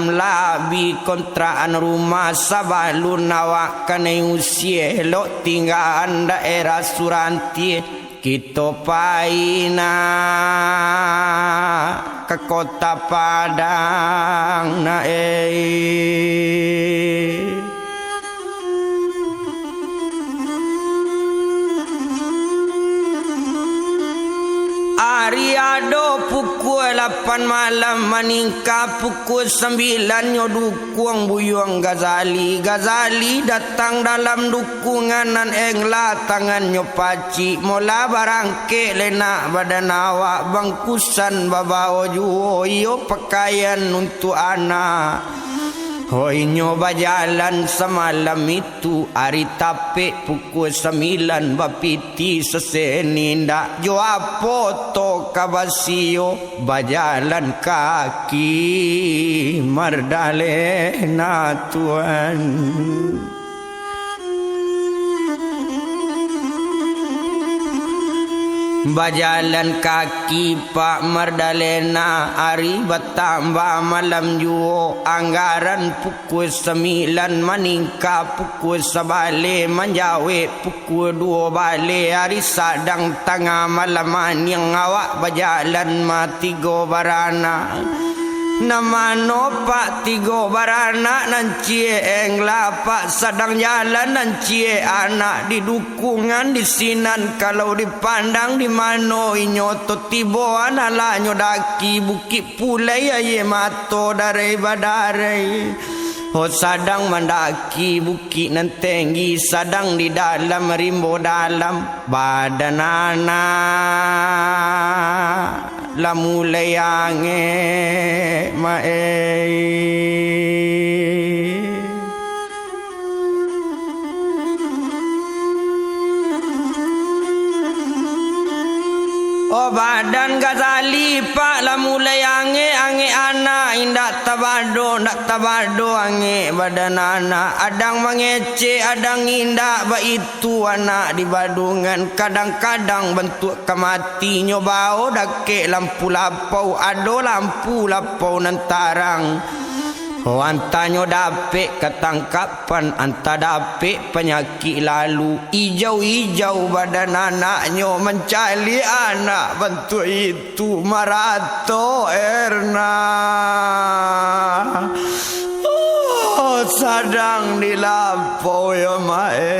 labi kontraan rumah sabalun nawak kane usia lo tinggalan daerah Suranti. Kita paina ke kota Padang na Ariado pukul 8 malam meningkat pukul 9 nyo dukung buyung Ghazali. Ghazali datang dalam dukungan nan engla tangan nyo paci. Mola barangke lena badan awak bangkusan babao juo yo pakaian untuk anak. Hoi nyo bajalan semalam itu hari tape pukul 9 bapiti seseni ndak jo apo to kabasio bajalan kaki Mardalena Tuhan. Bajalan kaki Pak Mardalena hari bertambah malam juo anggaran pukul 9 meningkat pukul 11 menjawe pukul 2 balik hari sadang tengah malaman yang awak berjalan mati go barana nama no Pak tigo baranak nan cie engla Pak sedang jalan nan cie anak di dukungan di sinan kalau dipandang di mano inyo to tibo anala nyo daki bukit pulai ye mato dari badare oh sadang mendaki bukit nan tinggi sadang di dalam rimbo dalam badan anak la mulai ange mae oh badan Ghazali Pak la mulai ange anak indak tabado ange badan anak adang mengece adang indak ba itu anak di badungan kadang-kadang bentuk kemati nyobao dake lampu lapau ado lampu lapau nantarang oh antanyo dapet ketangkapan anta dapet penyakit lalu hijau-hijau badan anaknya mencari anak bentuk itu marato erna oh sadang di lampau ya mae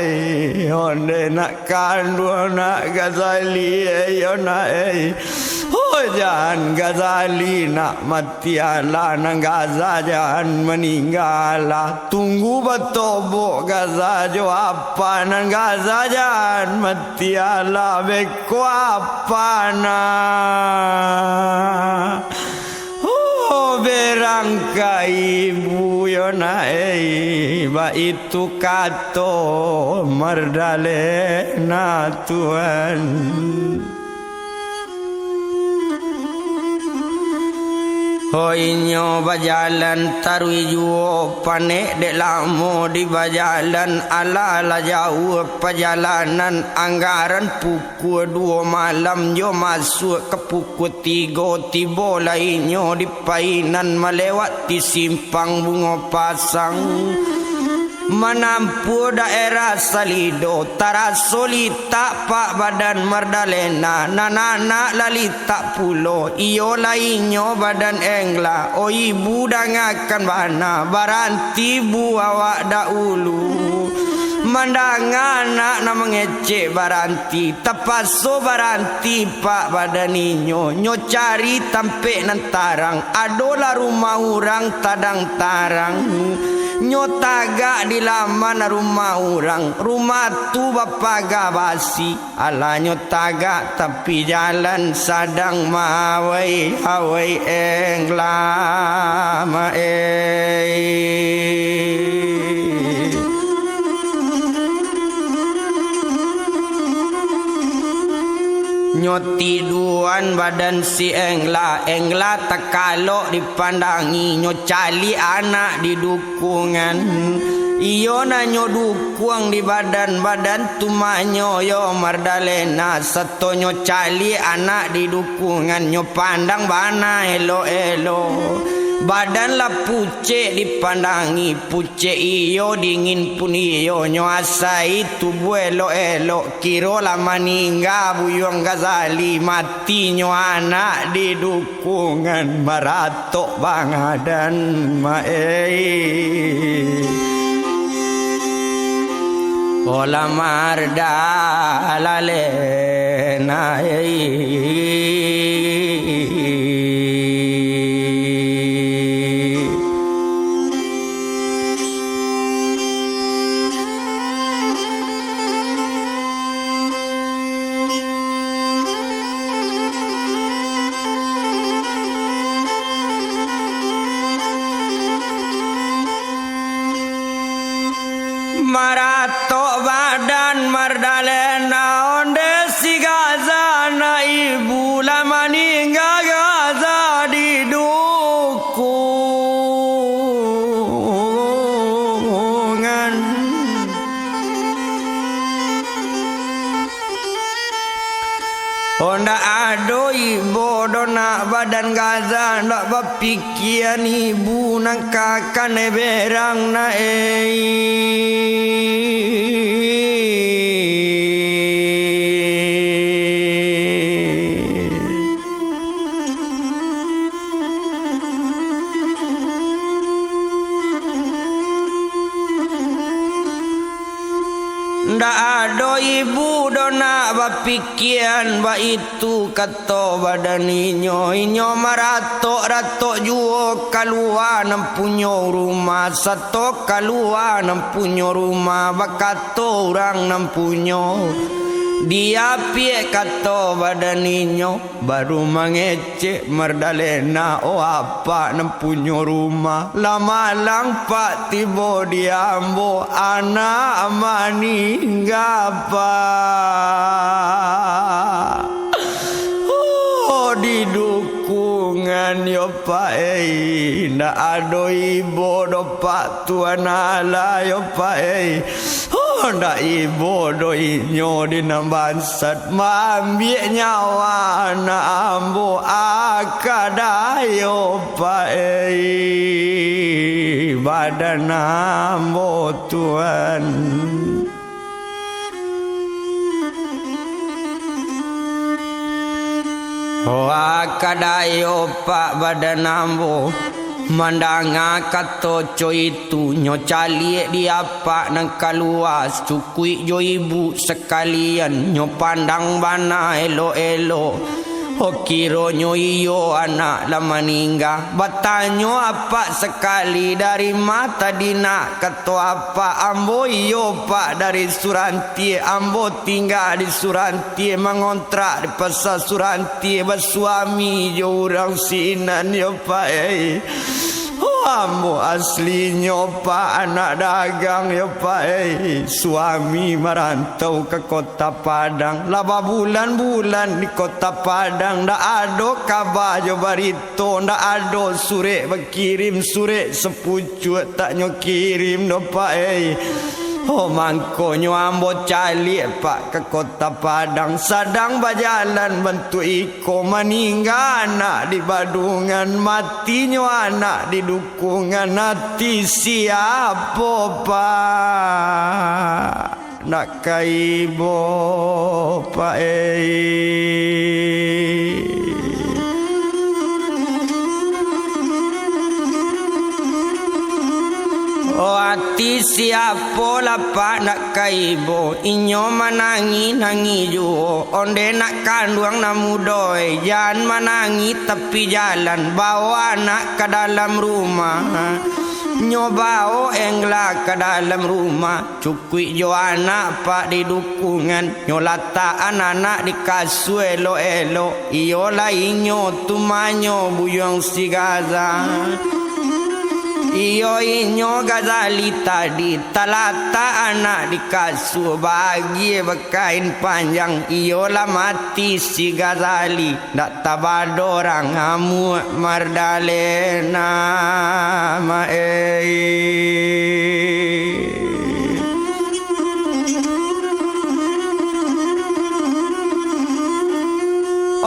onde nak kandu nak Ghazali ya nak oh jangan Ghazali nak mati ala nang Gaza jangan meninggal tunggu bertobok Gaza jo apa nang Gaza jangan mati ala beko apa na oh berangka ibu yona ba itu kato Mardalena Tuhan Hoinyo bajalan tarui juo panek dek lamo di bajalan ala jauh perjalanan anggaran pukul 2 malam yo masuk ke pukul 3 tiba lainnya di painan melewati simpang bunga pasang menampu daerah Salido tarasolita Pak badan Mardalena nanana lalita pulo iyo lainyo badan engla o ibu dangakan bana baranti bu awak daulu mandangana na mengecek baranti tapaso baranti Pak badan inyo nyo cari tampe nantarang adola rumah orang tadang tarang nyo tagak di laman rumah orang rumah tu bapa gabasi ala nyo tagak tapi jalan sadang mawai hawai engla nyoti duan badan si engla tak kalau dipandangi nyo cali anak di dukungan iyo na nyo dukung di badan tumanyo yo Mardalena seto nyo cali anak di dukungan nyo pandang bana elo badan la pucek dipandangi pucek iyo dingin pun iyo nyo asai tubuh elok kiro la maningga buyong Ghazali mati nyo anak di dukungan maratok bangadan ola Mardalena marato badan Mardalena onde si Gaza na ibu la maningga Gaza di dukungan Oh ndak ado ibu dona badan gaza ndak bapikiran ibu nang kakan berang na Ndak ada ibu dona bapikiran ba itu kata badan inyo maratok juo keluar nampunyo rumah satu keluar nampunyo rumah bakato orang nampunyo dia pie kata badan inyo baru mengecek merdalena oh apa nampunyo rumah lama lang pak tibo diambo anak amani ngapa oh di dukungan yo pak ndak ado ibu do pak tuan ala yo pak ndak ibu do inyo di nambansat mambie nyawa na ambo akadayo pae badan ambo tuan oh akadayo pak badan ambo mandanga kato coy itu nyocali dia pak nang kaluas cukui jo ibu sekalian nyo pandang bana elo kiro nyo iyo anak lama ningga batanyo apa sekali dari mata dina kato apa ambo iyo pak dari Surantie ambo tinggal di Surantie mengontrak di pasar Surantie bersuami jo orang sinan yo pak ambo aslinya pak anak dagang ya pak suami merantau ke kota Padang laba bulan-bulan di kota Padang ndak ada kabar jo barito ndak ada surat berkirim surat sepucuk tak nyo kirim no pak oh mangkonyo ambo cali pak ke kota Padang sadang berjalan bentuk iko meninggal anak di Badungan matinya anak di dukungan hati siapa pak nak kaibo pak oh hati siapa lapak nak kaibo inyo manangi juo onde nak kanduang namudoi jangan manangi tepi jalan bawa anak ke dalam rumah nyobao engla ke dalam rumah cukui jo anak pak di dukungan nyolata anak di kasur elo iyo lah inyo tumanyo buyong si Gaza iyo inyo gazali tadi talata anak di kasur bagi berkain panjang iyo lah mati si gazali ndak tabado orang amu mardalena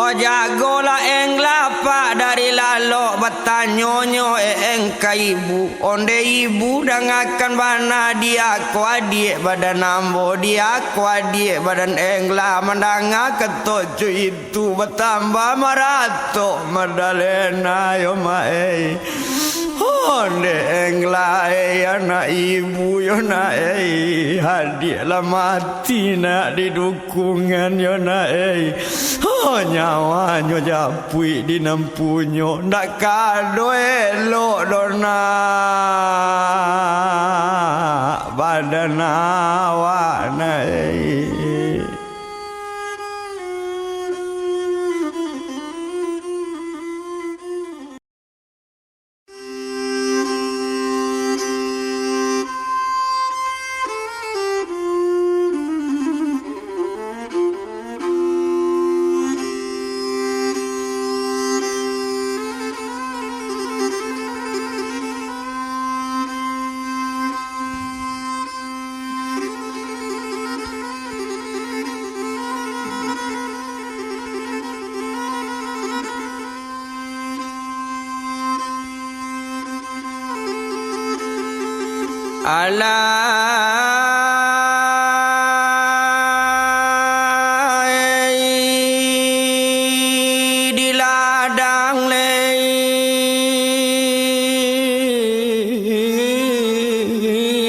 oh jagolah engla pak dari lalo batanyonyo eng ka ibu onde ibu dangakan bana dia ko adik badan ambo dia ko adik badan engla mandanga ketojo itu bertambah marato madalena yo mae onde engla anak ibu yo na hadik lah mati nak di dukungan yo na nyawa nyo japui di nampunyo ndak kado elok dona badan awak nai di ladang lei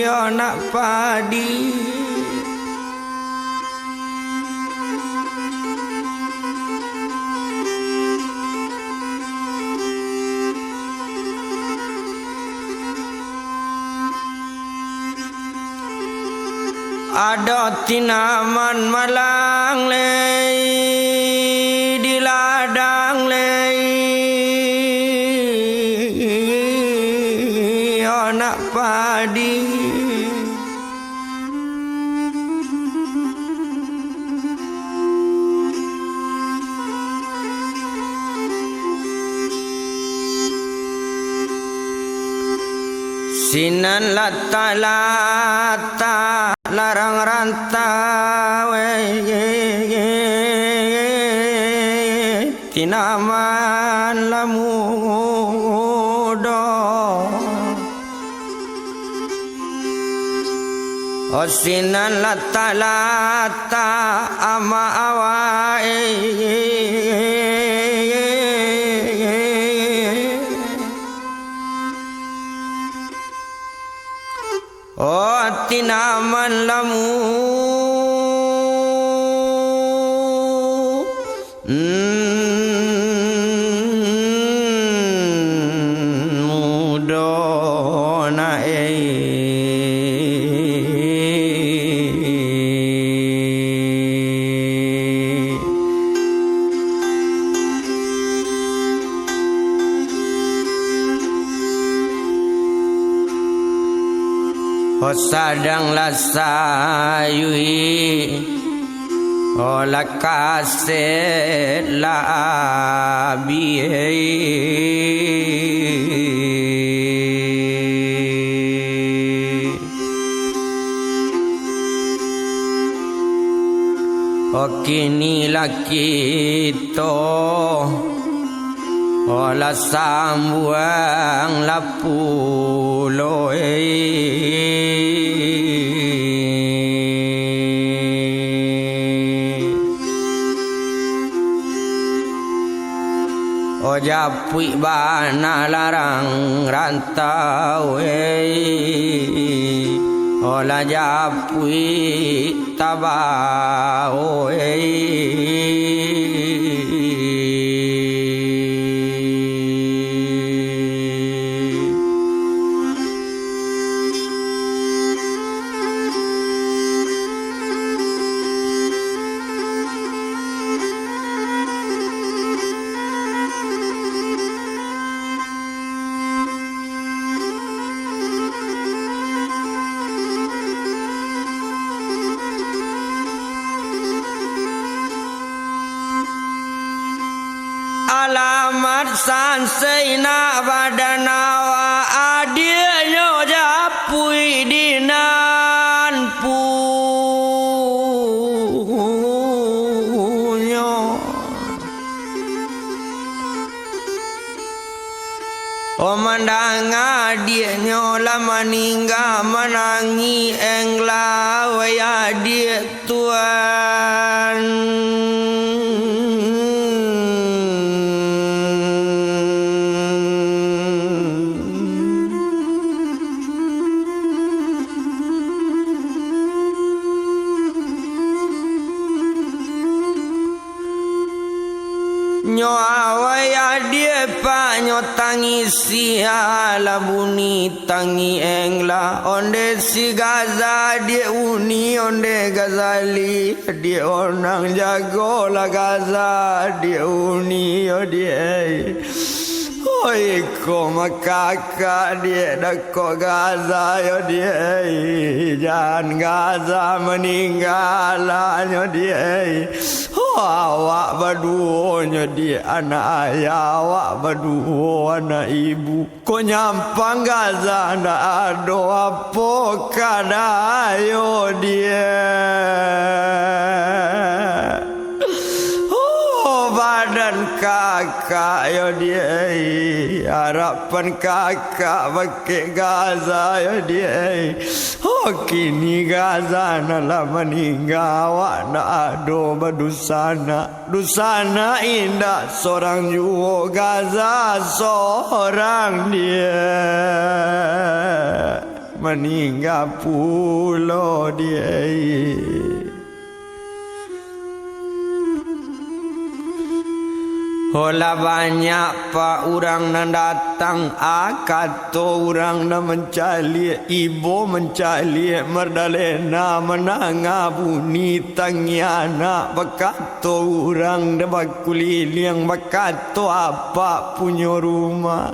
anak padi ada tinaman malang lei di ladang lei anak padi sinan lata-lata larang rantau tinaman lamudo sinan lata-lata ama awai tinaman lamu mudo sadang lasayui ola kaset labi kini lakito ola sambuang lapulo japui bana larang rantau ola japui tabao alamat sanseina badanawa adionyo japui dinan punyo mandang adionyo lama ningga menangi engla waya dia tuan nyo awaya dia pa nyo tangisi ala buni tangi engla onde si gaza dia uni onde gazali dia onang jago la gaza dia uni dia oi ko makaka dia dako gaza yo dia jan gaza meninggal nyo dia awak berduanya dia anak ayah, awak berdua anak ibu. Kau nyampang Gaza ndak ada apa kadayo dia. Oh, badan kakak yo dia harapan kakak pakai Gaza yo dia kini Gaza nalah meninggal awak nak ado dusana indah seorang jua Gaza seorang dia meninggal pulau dia. Hola banyak pak orang nan datang akato orang nan mencari ibu mencari merdalena menanga bunyi tangiana bakato orang dapat kuliling bakato apa punya rumah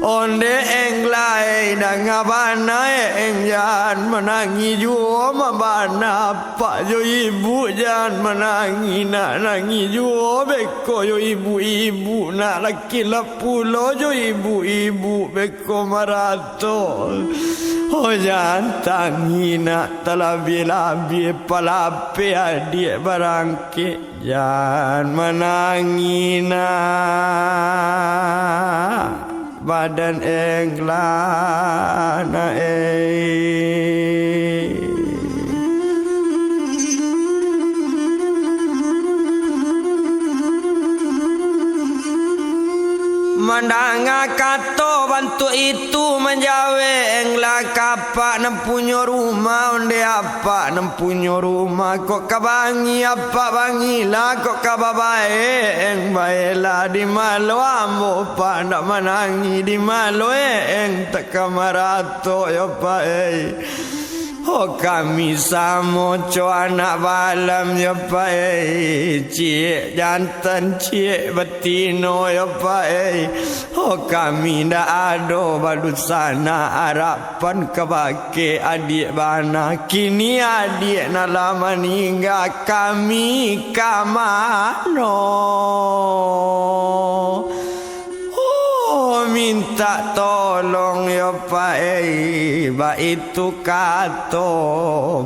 onde eng lai dah ngabana eng jan menangi jua mabana pak jo ibu jan menangi nak nangi jua beko jo ibu nak laki lapulo jo ibu beko marato jan tangi nak talabi palape adik barangke jan menangi nak badan englana mandanga kato bantu itu menjawe engla kapak nem punya rumah onde apa nem punya rumah kok kabangi apa bangilah kok kababae eng baela di malo ambo pa ndak menangi di malo eng tak kamarato yo pa kami samo co anak balam ya pai cie jantan cie betino ya pai kami ndak ado badusana harapan kebake adik bana kini adik nala meninggal kami kamano minta tolong ya pai ba itu kato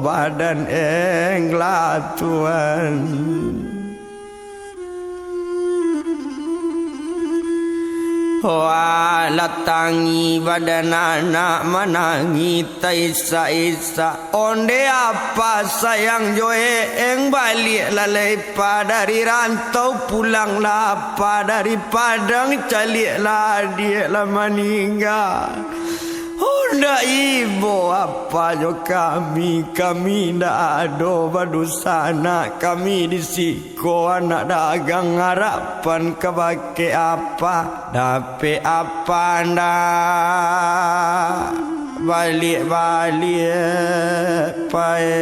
badan engla Tuhan latangi badan anak menangi taisa onde apa sayang joe eng balik lalai dari rantau pulang lapa dari Padang calik lah dia lah meninggal ndak ibu apa jo kami ndak ado badusana kami disiko anak dagang harapan kebake apa dape apa ndak balik pai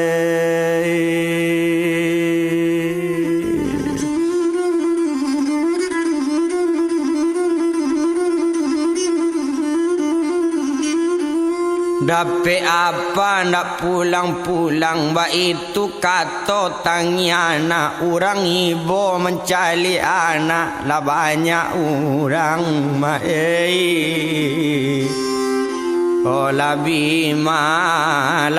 dape apa ndak pulang ba itu kato tangi anak orang ibu mencari anak lah banyak orang labi malarato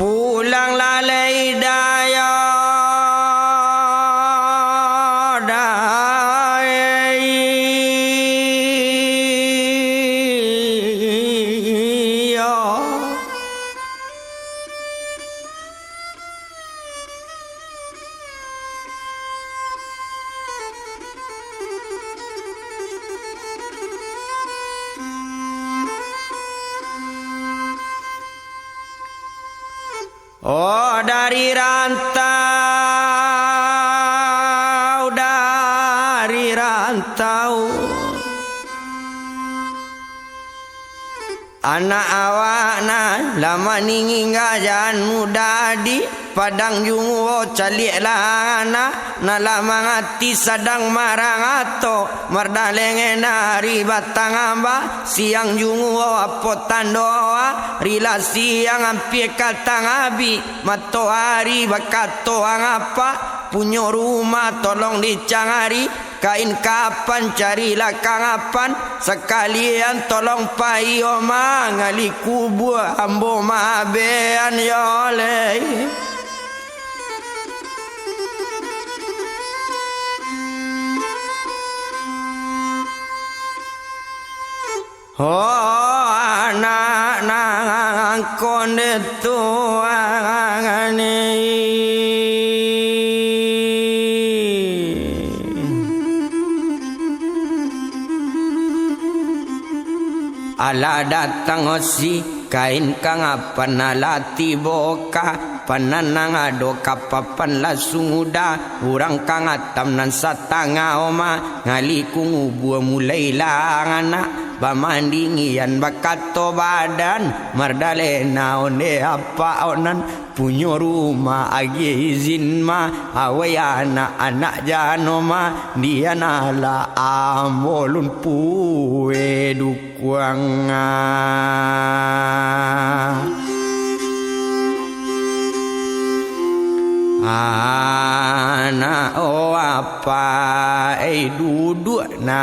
pulang lalai daya dari rantau anak awak nan lama ninging gajan muda di padang jungo calik lana nala mangati sadang marang ato mardalengen hari batang amba siang jungo apotan doa rila siang ampie katang abi mato hari bakato apa punya rumah tolong dicangari kain kapan carilah kangapan sekalian tolong payo mangali kubur ambo mabean yole oh anak nang konde tuangane ala datang osi kain kang apa nalati boka pananang ado kapapan lasunguda urang kang atam nan satanga oma ngali kungubu mulai langana bamandingian bakato badan mardalena one apa onan punya rumah agi izin ma awayana anak janoma dia nala amolun puwe dukwanga ana o apa duduk na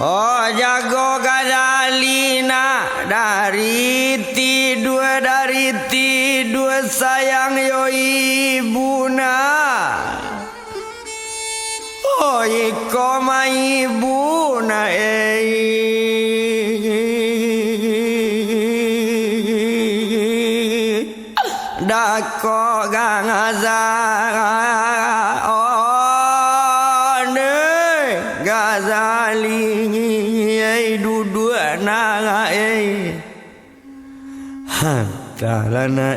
oh jago gadalina dari tidur sayang yo ibuna oh iko ma ibuna dako gangaza gazali duduk na hantalana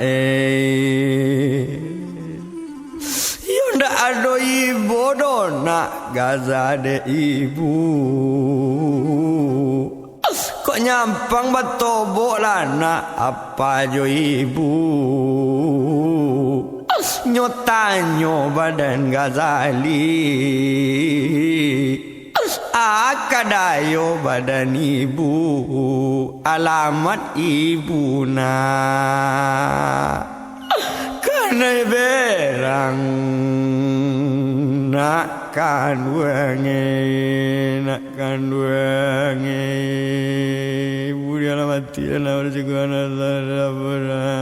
yonda ado ibu dona gazade ibu kok nyampang batobo lana apa jo ibu nyotanyo badan gazali akadayo badan ibu alamat ibu na karena berang nakkan wangi ibu di alamat dia nawar juga nalabara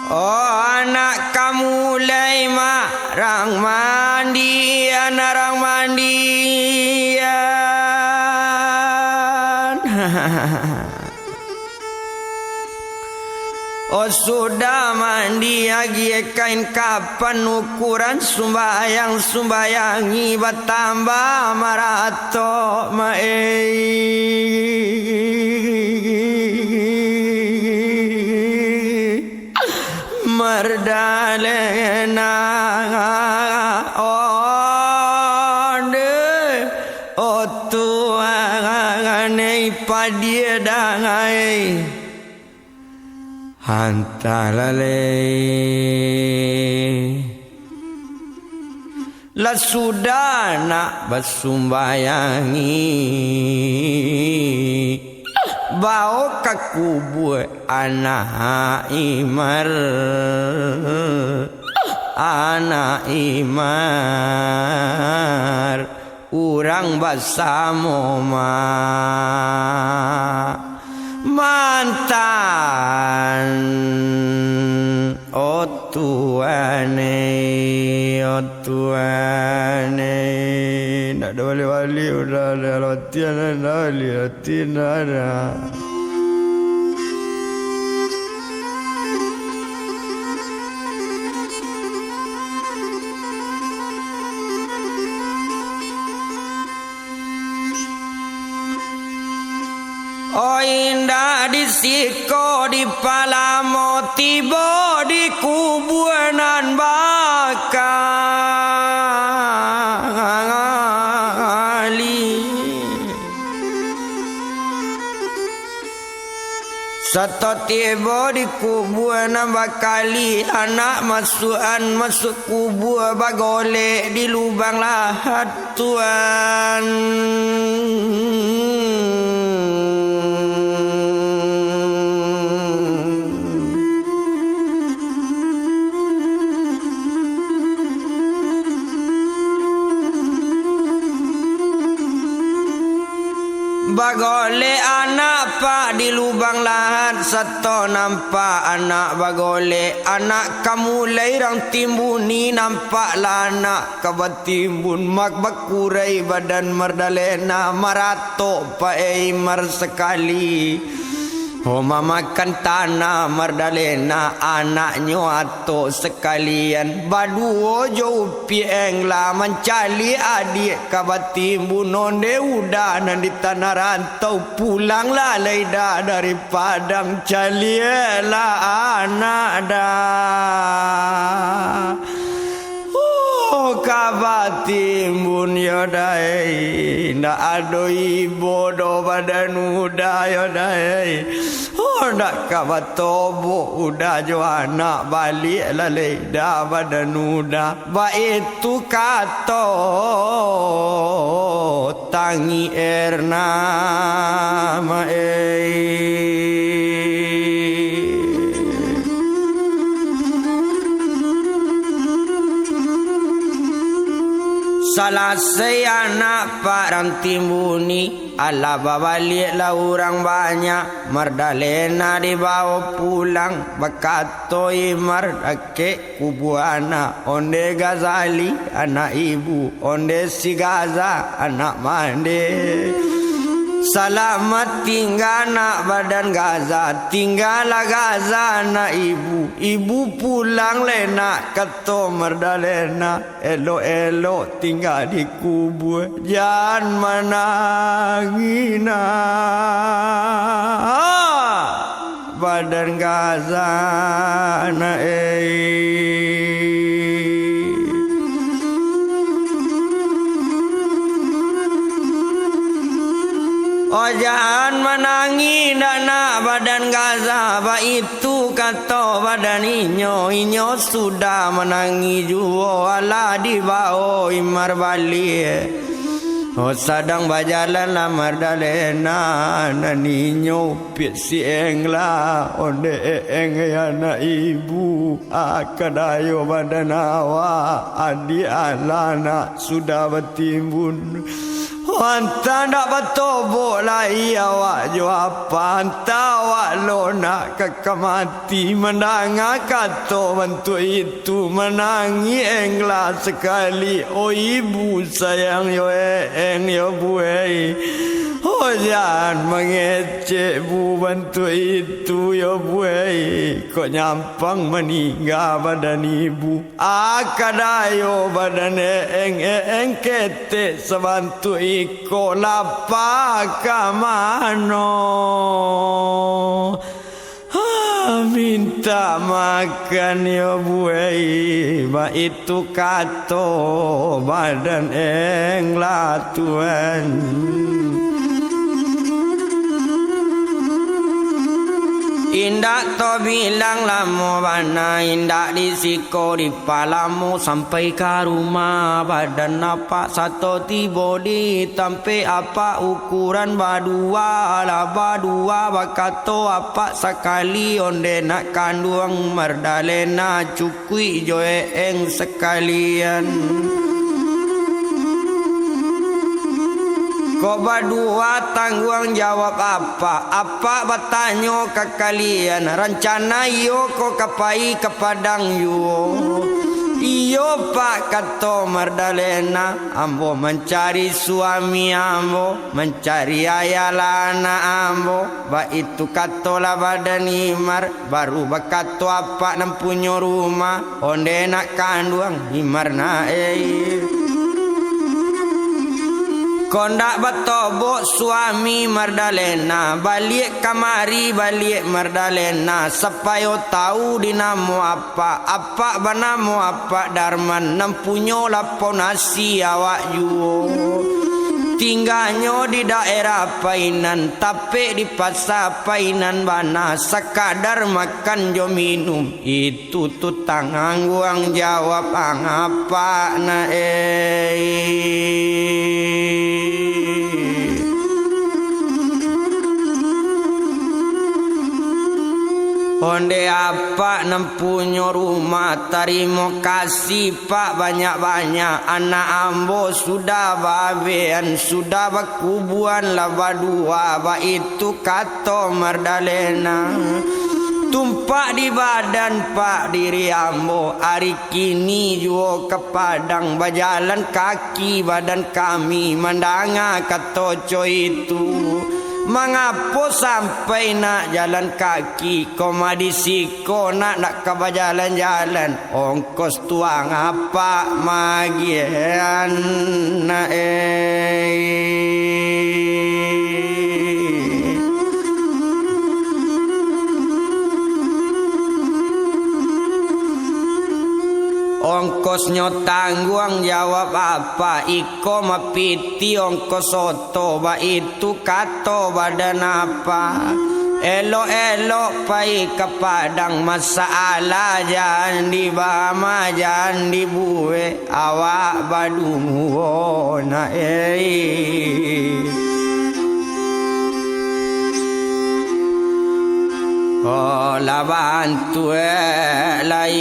oh anak kamu mulai marang mandian narang mandian oh sudah mandi lagi kain kapan ukuran sumbayangi bertambah marato mardalena otuangane padia dangai hantalale la sudana basumbayangi bau kakubur anak imar urang basamoma mantan Tuhan nak ada wali-wali udah ada latihan ada. Oh indah di siko di palamo tiba di kuburan bakali Satu tiba di kuburan bakali anak masuk kubur bagolek di lubang lahat Tuhan Bagole anak pak di lubang lahat Sato nampak anak bagole Anak kamu lairang timbuni Nampaklah anak kabatimbun Mak bakurai badan merdalena Marato pae mar sekali makan tanah merdalena Anaknya ato sekalian Baduo jauh pieng lah Mencali adik kabatimbun Onde udah nan di tanah rantau Pulanglah leida dari padang Calielah anak dah Kabatimbun yodai Nak adoi bodoh badan udah yodai Nak kabatobo udah jo anak balik lalai dah badan udah Ba itu kato tangi erna Salah saya anak parang timbuni Ala babaliklah orang banyak Merdalena dibawa pulang Bakatoi merdake kubu anak Onde Gazali anak ibu Onde si Gaza anak mande Selamat tinggal nak badan Gaza Tinggallah Gaza nak ibu Ibu pulang nak kata merdalena Elok-elok tinggal di kubur Jangan menangina Badan Gaza nak Oh jangan menangi dana badan Gaza Ba itu kata badan inyo sudah menangi jua Ala dibawa imar balik Oh sadang bajalan lah merdalena Naninyo pit si engla Onde eng anak ibu Akadayo badan awak Adi alana sudah bertimbun Anta nak bertobok lah awak jo apa Anta awak lo nak kekamati Mendengar kata bantu itu Menangi englah sekali Oh ibu sayang yo eng yo buai Oh jangan mengecek bu bantu itu yo buai Kok nyampang meninggal badan ibu Akadayo badan eng ketek sebantu iko lapa kamano Minta makan ya buai Ba itu kato badan eng lah Tuhan Indak to bilang lamo bana Indak disiko di palamu Sampai ke rumah badan apa Satu tiba di tampe apa ukuran badua lah badua Bakato apa sekali Onde nak kandung merdalena Cukui joe eng sekalian Kau berdua tanggung jawab apa? Apa bertanya ke kalian? Rencana yo kau kapai ke padang yo. Iyo pak kata Mardalena, ambo mencari suami ambo, mencari ayalana ambo. Ba itu katolah badan Himar, baru bakato apa nam punya rumah, onde nak kanduang Himar nae. Kondak bertobok suami Mardalena, balik kamari balik Mardalena, supaya tahu dinamo apa bernamo apa Darman, nampunyo lapo nasi awak juo. Tinggalnya di daerah Painan, tapi di pasar Painan bana, sekadar makan jo minum, itu tu tanggung jawab apa na Onde apa nempunya rumah, terima kasih pak banyak-banyak. Anak ambo sudah babean, sudah berkubuan laba dua. Ba itu kata Mardalena. Tumpak di badan pak diri ambo, hari kini juo ke padang, berjalan kaki badan kami, mendanga kata coy itu. Mengapa sampai nak jalan kaki, koma di siko nak ke berjalan-jalan, ongkos tuang apa magian na Ongkosnya tanggung jawab apa? Iko mapiti ongkos soto, ba itu kato badan apa? Elok-elok pai ke padang, masalah jangan dibama jangan dibuwe, awak badungu na Oh la bantu lai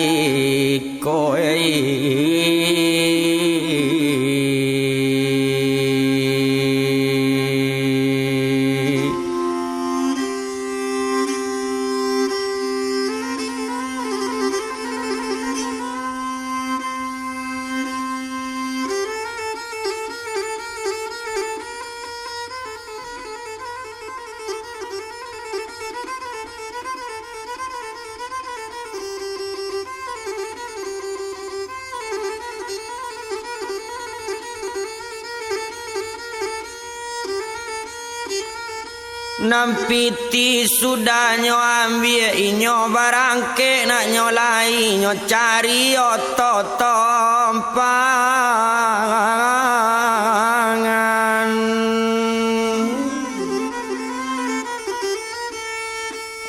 Nampiti sudah nyo ambil inyo barangke nak nyolai nyo cari otot tompangan.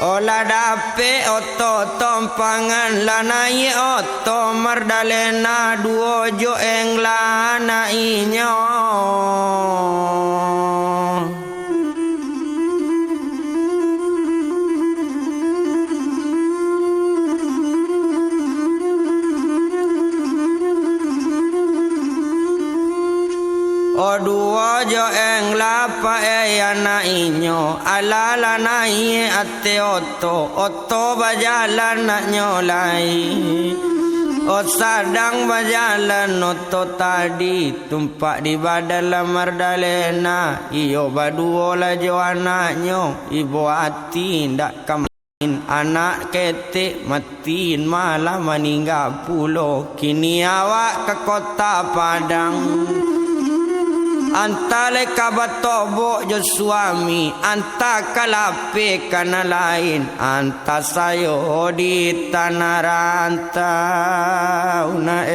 Olah dape otot tompangan lanai otot Mardalena duo jo eng lana inyo. Dua jo eng lapa anak inyo alala nai ate oto bajalan nak nyolai. Sadang bajalan oto tadi tumpak di badan Mardalena. Iyo baduo la jo anaknyo, ibu hati ndak kemain. Anak ketik matiin malah meninggal pulau. Kini awak ke kota Padang. Antale kabatobok jo suami, anta kalape kana lain, anta sayo di tanah rantau na